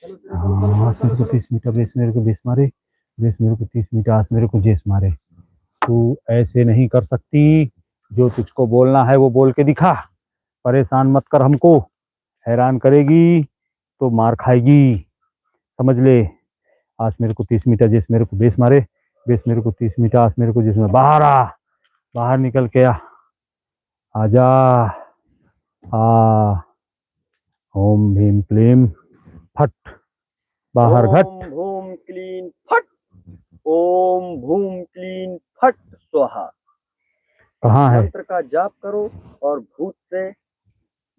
हाँ, आज मेरे को 30 मीटर बेस मेरे को बेस मारे, बेस मेरे को 30 मीटर आज मेरे को जेस मारे। तू ऐसे नहीं कर सकती। जो तुझको बोलना है वो बोल के दिखा। परेशान मत कर हमको। हैरान करेगी तो मार खाएगी, समझ ले। आज मेरे को 30 मीटर जेस मेरे को बेस मारे, बेस मेरे को 30 मीटर आज मेरे को जेस मारे। बाहर आ, बाहर निकल के आ। आजा। आ। ओम भीम क्लीम फट। बाहर घट। ओम भूम क्लीन फट, ओम भूम क्लीन फट स्वाहा। कहाँ है? मंत्र का जाप करो और भूत से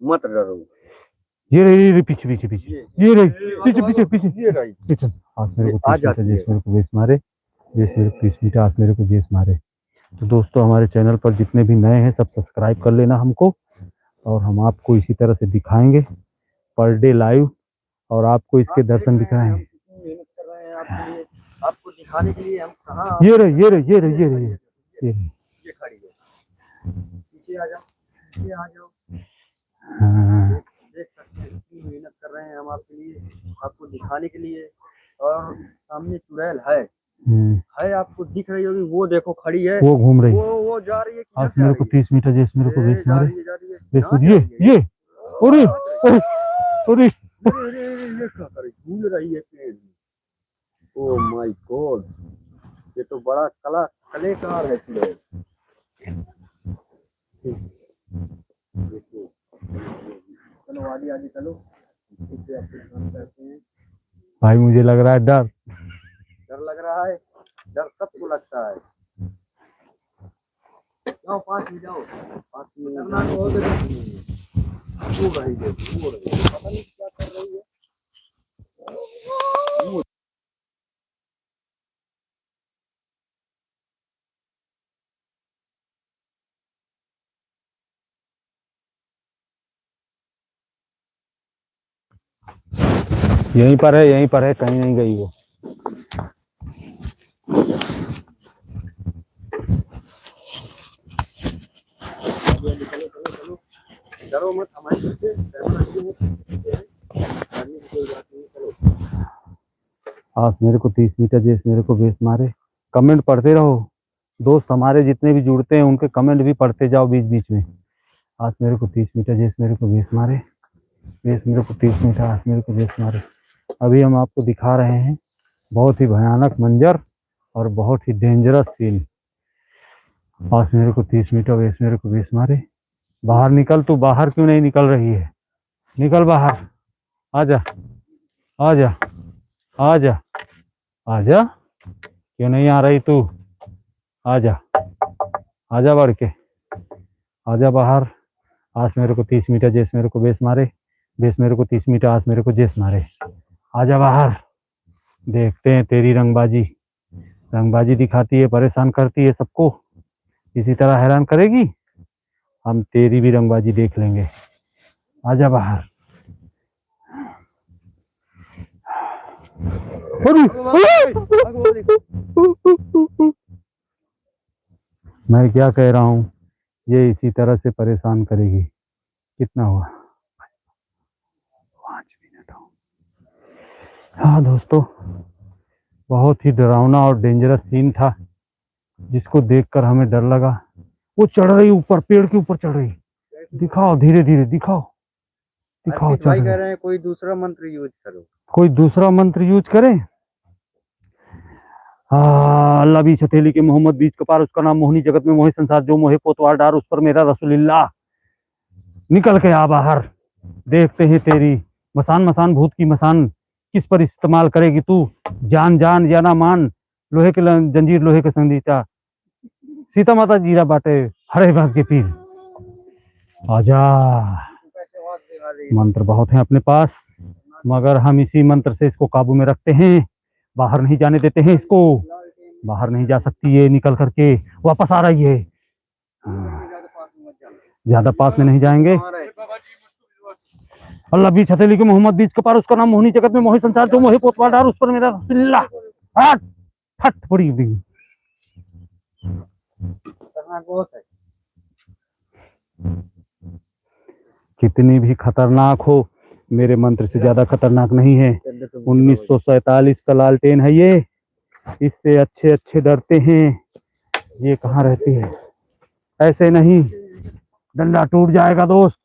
मत डरो। ये रही पीछे पीछे पीछे, ये रही पीछे पीछे पीछे ये रही। पीछे। आज मेरे को आ 30 मीटर जाती है। जेस मेरे को बेस मारे, जेस मेरे को 30 मीटर आज मेरे को जेस मारे। तो दोस्तों हमारे चैनल पर जितने भी नए हैं सब सब्सक्राइब कर लेना हमको, और हम आपको इसी तरह से दिखाएंगे पर डे लाइव, और आपको इसके दर्शन दिखाएंगे। मेहनत कर रहे हैं आपके लिए, आपको दिखाने के लिए। हम कहाँ, ये रही ये रही ये रही ये रही ये रही। ये खड़ी है। पीछे आ जाओ, पीछे आ जाओ। हाँ, देख सकते हैं कितनी मेहनत कर रहे हैं हम आपके लिए, आपको दिखाने के लिए। और सामने चुड़ैल है आपको दिख रही होगी। वो देखो खड़ी है, वो घूम रही। वो जा रही है। आज मेरे को 30 मीटर जेस मेरे को बेस जा मारे, रही है, जा रही है। बेस नाच ये रही है। ये अरे अरे अरे। ये क्या कर रही, झूल रही है पेड़ में। ओ माय गॉड, ये तो बड़ा कलाकार है चुड़ैल। देखो, चलो आगे आगे चलो। इससे अपने काम करते हैं। भाई मुझे लग रहा है डर। डर लग रहा है, डर सबको लगता है। जाओ पास में जाओ, पास में डरना तो बहुत है। वो रही देखो, वो रही, पता नहीं क्या कर रही है। यहीं पर है, कहीं नहीं गई वो। चलो चलो चलो, डरो मत, हमारे पीछे कैमरा है, डरने की कोई बात नहीं। चलो आज मेरे को 30 मीटर जेस मेरे को बेस मारे। कमेंट पढ़ते रहो दोस्त, हमारे जितने भी जुड़ते हैं उनके कमेंट भी पढ़ते जाओ बीच बीच में। आज मेरे को 30 मीटर जेस मेरे को बेस मारे, बेस मेरे को 30 मीटर आज मेरे को बेस मारे। अभी हम आपको दिखा रहे हैं बहुत ही भयानक मंजर और बहुत ही डेंजरस सीन। आज मेरे को 30 मीटर बेस मेरे को बेस मारे। बाहर निकल। तू बाहर क्यों नहीं निकल रही है? निकल बाहर। आजा आजा आजा आजा। क्यों नहीं आ रही तू? आजा आजा बढ़ के, आजा बाहर। आज मेरे को 30 मीटर जेस मेरे को बेस मारे, बेस मेरे को 30 मीटर आज मेरे को जेस मारे। आजा बाहर। देखते हैं तेरी रंगबाजी। रंगबाजी दिखाती है, परेशान करती है सबको, इसी तरह हैरान करेगी। हम तेरी भी रंगबाजी देख लेंगे। आजा बाहर। मैं क्या कह रहा हूँ, ये इसी तरह से परेशान करेगी। कितना हुआ? 5 मिनट हो। हाँ दोस्तों, बहुत ही डरावना और डेंजरस सीन था, जिसको देखकर हमें डर लगा। वो चढ़ रही ऊपर, पेड़ के ऊपर चढ़ रही। दिखाओ, धीरे धीरे दिखाओ, दिखाओ अर्पित चढ़ भाई रही। कह रहे हैं कोई दूसरा मंत्र यूज करो। कोई दूसरा मंत्र यूज करें? अल्लाह बीच हथेली के मोहम्मद बीच कपार, उसका नाम मोहनी जगत में मोहे संसार, जो मोहे कोतवाल डार, उस पर मेरा रसूलिल्लाह। निकल के आ बाहर, देखते हैं तेरी मसान मसान भूत की मसान किस पर इस्तेमाल करेगी तू। जान जान या ना मान, लोहे के जंजीर लोहे के संगीता, सीता माता जीरा बाटे, हरे बाग के पीर। आजा। मंत्र बहुत हैं अपने पास, मगर हम इसी मंत्र से इसको काबू में रखते हैं, बाहर नहीं जाने देते हैं इसको। बाहर नहीं जा सकती ये, निकल करके वापस आ रही है। ज्यादा पास में नहीं जाएंगे। अल्लाह बीच हथेली के मोहम्मद बीच कपार, उसका नाम मोहनी जगत में मोहे संसार, जो मोहे कोतवाल डार, उस पर मेरा रसूलिल्लाह। हट हट पड़ी भी। कितनी भी खतरनाक हो, मेरे मंत्र से ज्यादा खतरनाक नहीं है। 1947 का लालटेन है ये, इससे अच्छे अच्छे डरते हैं। ये कहाँ रहती है? ऐसे नहीं, डंडा टूट जाएगा दोस्त,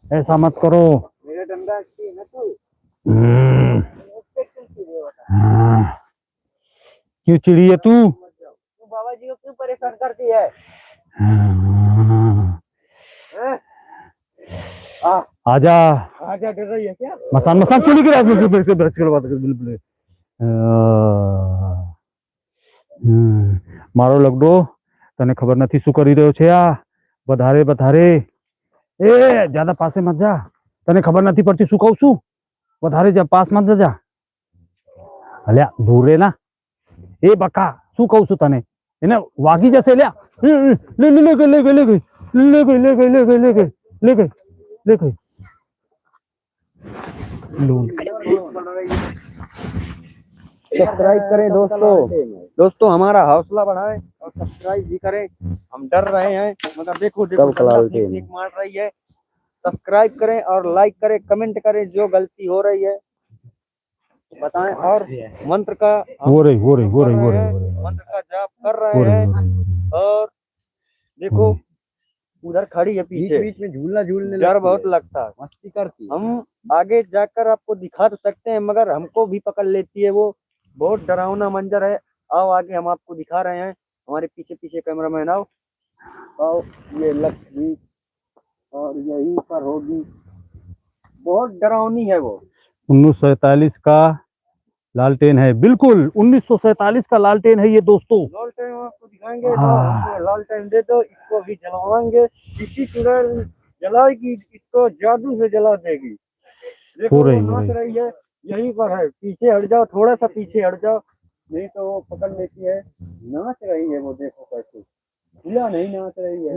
ऐसा मत करो। मेरा डंडा अच्छी है ना तू। हाँ। क्यों चिड़ी है तू? तू बाबा जी को क्यों परेशान करती है? हाँ। हैं? आजा। आजा, डर रही है क्या? मसान मसान क्यों नहीं गिरा? से ब्रश करवा दे बिल्कुल। मारो लगडो, तने खबर नहीं शू કરી રહ્યો છે આ? વધારે વધારે એ ज्यादा पासे मत जा, तने खबर नहीं पड़ती शू कहूं છું? વધારે जा, पास मत जा। अल्या दूर रे ना, ए बका शू कहूं છું तने? એને વાગી જશે લ્યા। ले ले ले गई ले गई ले गई ले गई ले गई ले गई ले गई ले गई ले गई। सब्सक्राइब करें दोस्तों हमारा हौसला बढ़ाएं और सब्सक्राइब भी करें। हम डर रहे हैं मगर देखो ठीक मार रही है। सब्सक्राइब करें और लाइक करें, कमेंट करें, जो गलती हो रही है बताएं। और मंत्र का मंत्र का जाप कर रहे हैं। और देखो उधर खड़ी है पीछे, बीच में झूलना झूलने डर बहुत लगता है, मस्ती करती है। हम आगे जाकर आपको दिखा तो सकते हैं मगर हमको भी पकड़ लेती है वो। बहुत डरावना मंजर है। आओ आगे हम आपको दिखा रहे हैं। हमारे पीछे पीछे कैमरामैन आओ। ये लक्ष्मी और यहीं पर होगी। बहुत डरावनी है वो। 1947 का लालटेन है, बिल्कुल 1947 का लालटेन है ये दोस्तों। लालटेन आपको दिखाएंगे तो लालटेन दे दो, इसको भी जलाएंगे। इसी तरह जलाएगी, इसको जादू से जला देगी। देखो वो नाच रही है, यहीं पर है। पीछे हट जाओ, थोड़ा सा पीछे हट जाओ, नहीं तो वो पकड़ लेती है। नाच रही है वो, देखो कैसे खुला नहीं नाच रही है,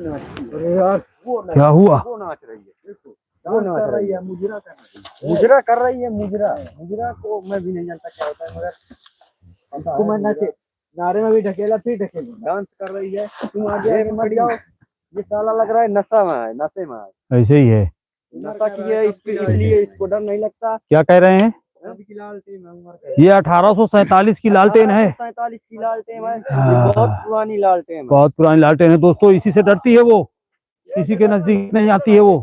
नाचती है। अरे यार वो क्या हुआ? वो नाच रही है, देखो वो नाच रही है। मुजरा कर रही है। मुजरा को मैं भी नहीं जानता क्या होता है, मगर उसको मैं नारे में भी ढकेला, फिर ढकेला, डांस कर रही है। तुम आगे मत जाओ, ये साला लग रहा है नशा में है, नशे में है। ऐसे ही है, नशा की है इसलिए इसको डर नहीं लगता। क्या कह रहे हैं? ये 1847 की लालटेन है। 47 की लालटेन है, बहुत पुरानी लालटेन है। बहुत पुरानी लालटेन है दोस्तों, इसी से डरती है वो, इसी के नजदीक नहीं आती है वो।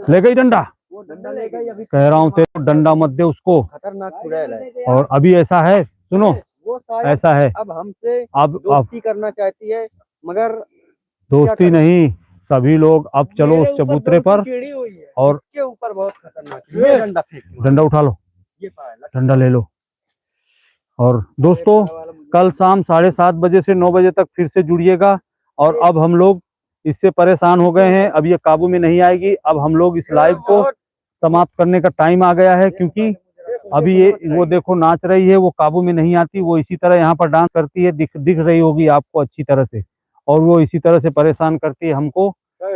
ले गई डंडा, वो डंडा ले गई। अभी कह रहा हूँ तेरे डंडा मत दे उसको, खतरनाक चुड़ैल है। और अभी ऐसा है, सुनो वो ऐसा है, अब हमसे अब दोस्ती करना चाहती है मगर दोस्ती नहीं, सभी लोग अब चलो उस चबूतरे पर और इसके ऊपर बहुत खतरनाक है। डंडा फेंक, डंडा उठा लो, ये डंडा ले लो। और दोस्तों कल शाम 7:30 बजे से 9 बजे तक फिर से जुड़िएगा। और अब हम लोग इससे परेशान हो गए हैं, अब ये काबू में नहीं आएगी। अब हम लोग इस लाइव को समाप्त करने का टाइम आ गया है, क्योंकि अभी ये वो देखो नाच रही है, वो काबू में नहीं आती। वो इसी तरह यहाँ पर डांस करती है, दिख रही होगी आपको अच्छी तरह से, और वो इसी तरह से परेशान करती है हमको,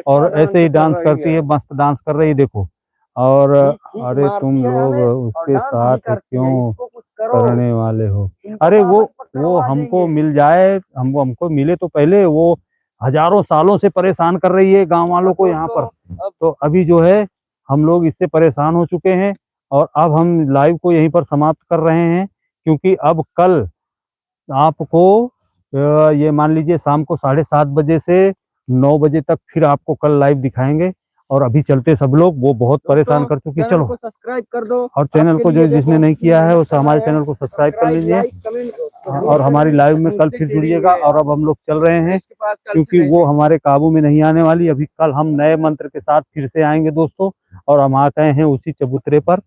और ऐसे ही डांस करती है, मस्त डांस कर रही है देखो। और अरे तुम लोग उसके साथ क्यों करने वाले हो? अरे वो हमको मिल जाए, हमको मिले तो पहले। वो हजारों सालों से परेशान कर रही है गांव वालों को यहाँ पर। तो अभी जो है हम लोग इससे परेशान हो चुके हैं, और अब हम लाइव को यहीं पर समाप्त कर रहे हैं, क्योंकि अब कल आपको ये मान लीजिए शाम को 7:30 बजे से 9 बजे तक फिर आपको कल लाइव दिखाएंगे। और अभी चलते सब लोग, वो बहुत परेशान कर चुकी है। चैनल चलो, को सब्सक्राइब कर दो। और चैनल आपके को लिए जो जिसने देखो, नहीं किया है वो मेहनत कर हमारे रहे हैं। चैनल को सब्सक्राइब कर सब्सक्राइब, लीजिए। लाइक, कमेंट और हमारी लाइव में कल फिर जुड़िएगा। और अब हम लोग चल रहे हैं, इसके पास कल क्योंकि से वो हमारे काबू में नहीं आने वाली। अभी कल हम नए मंत्र के साथ फिर से आएंगे दोस्तों। और हम आ गए हैं उसी चबूतरे पर,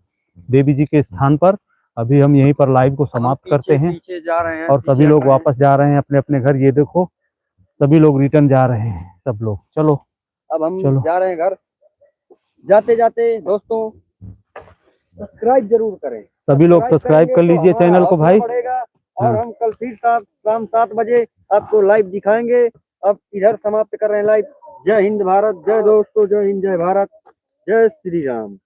देवी जी के स्थान पर। अभी हम यहीं पर लाइव को समाप्त करते हैं पीछे जा रहे हैं, और सभी पीछे लोग हट रहे हैं। वापस जा रहे हैं अपने अपने घर। ये देखो, सभी लोग रिटर्न जा रहे हैं, सब लोग। चलो अब हम चलो। जा रहे हैं घर। जाते जाते दोस्तों सब्सक्राइब जरूर करें। सभी लोग सब्सक्राइब करेंगे कर तो लीजिए हमारा चैनल को हौसला भाई। बढ़ेगा। और हाँ। हम कल फिर शाम 7 बजे आपको लाइव दिखाएंगे। अब इधर समाप्त कर रहे हैं लाइव। जय हिंद भारत, जय दोस्तों, जय हिंद, जय भारत, जय श्री राम।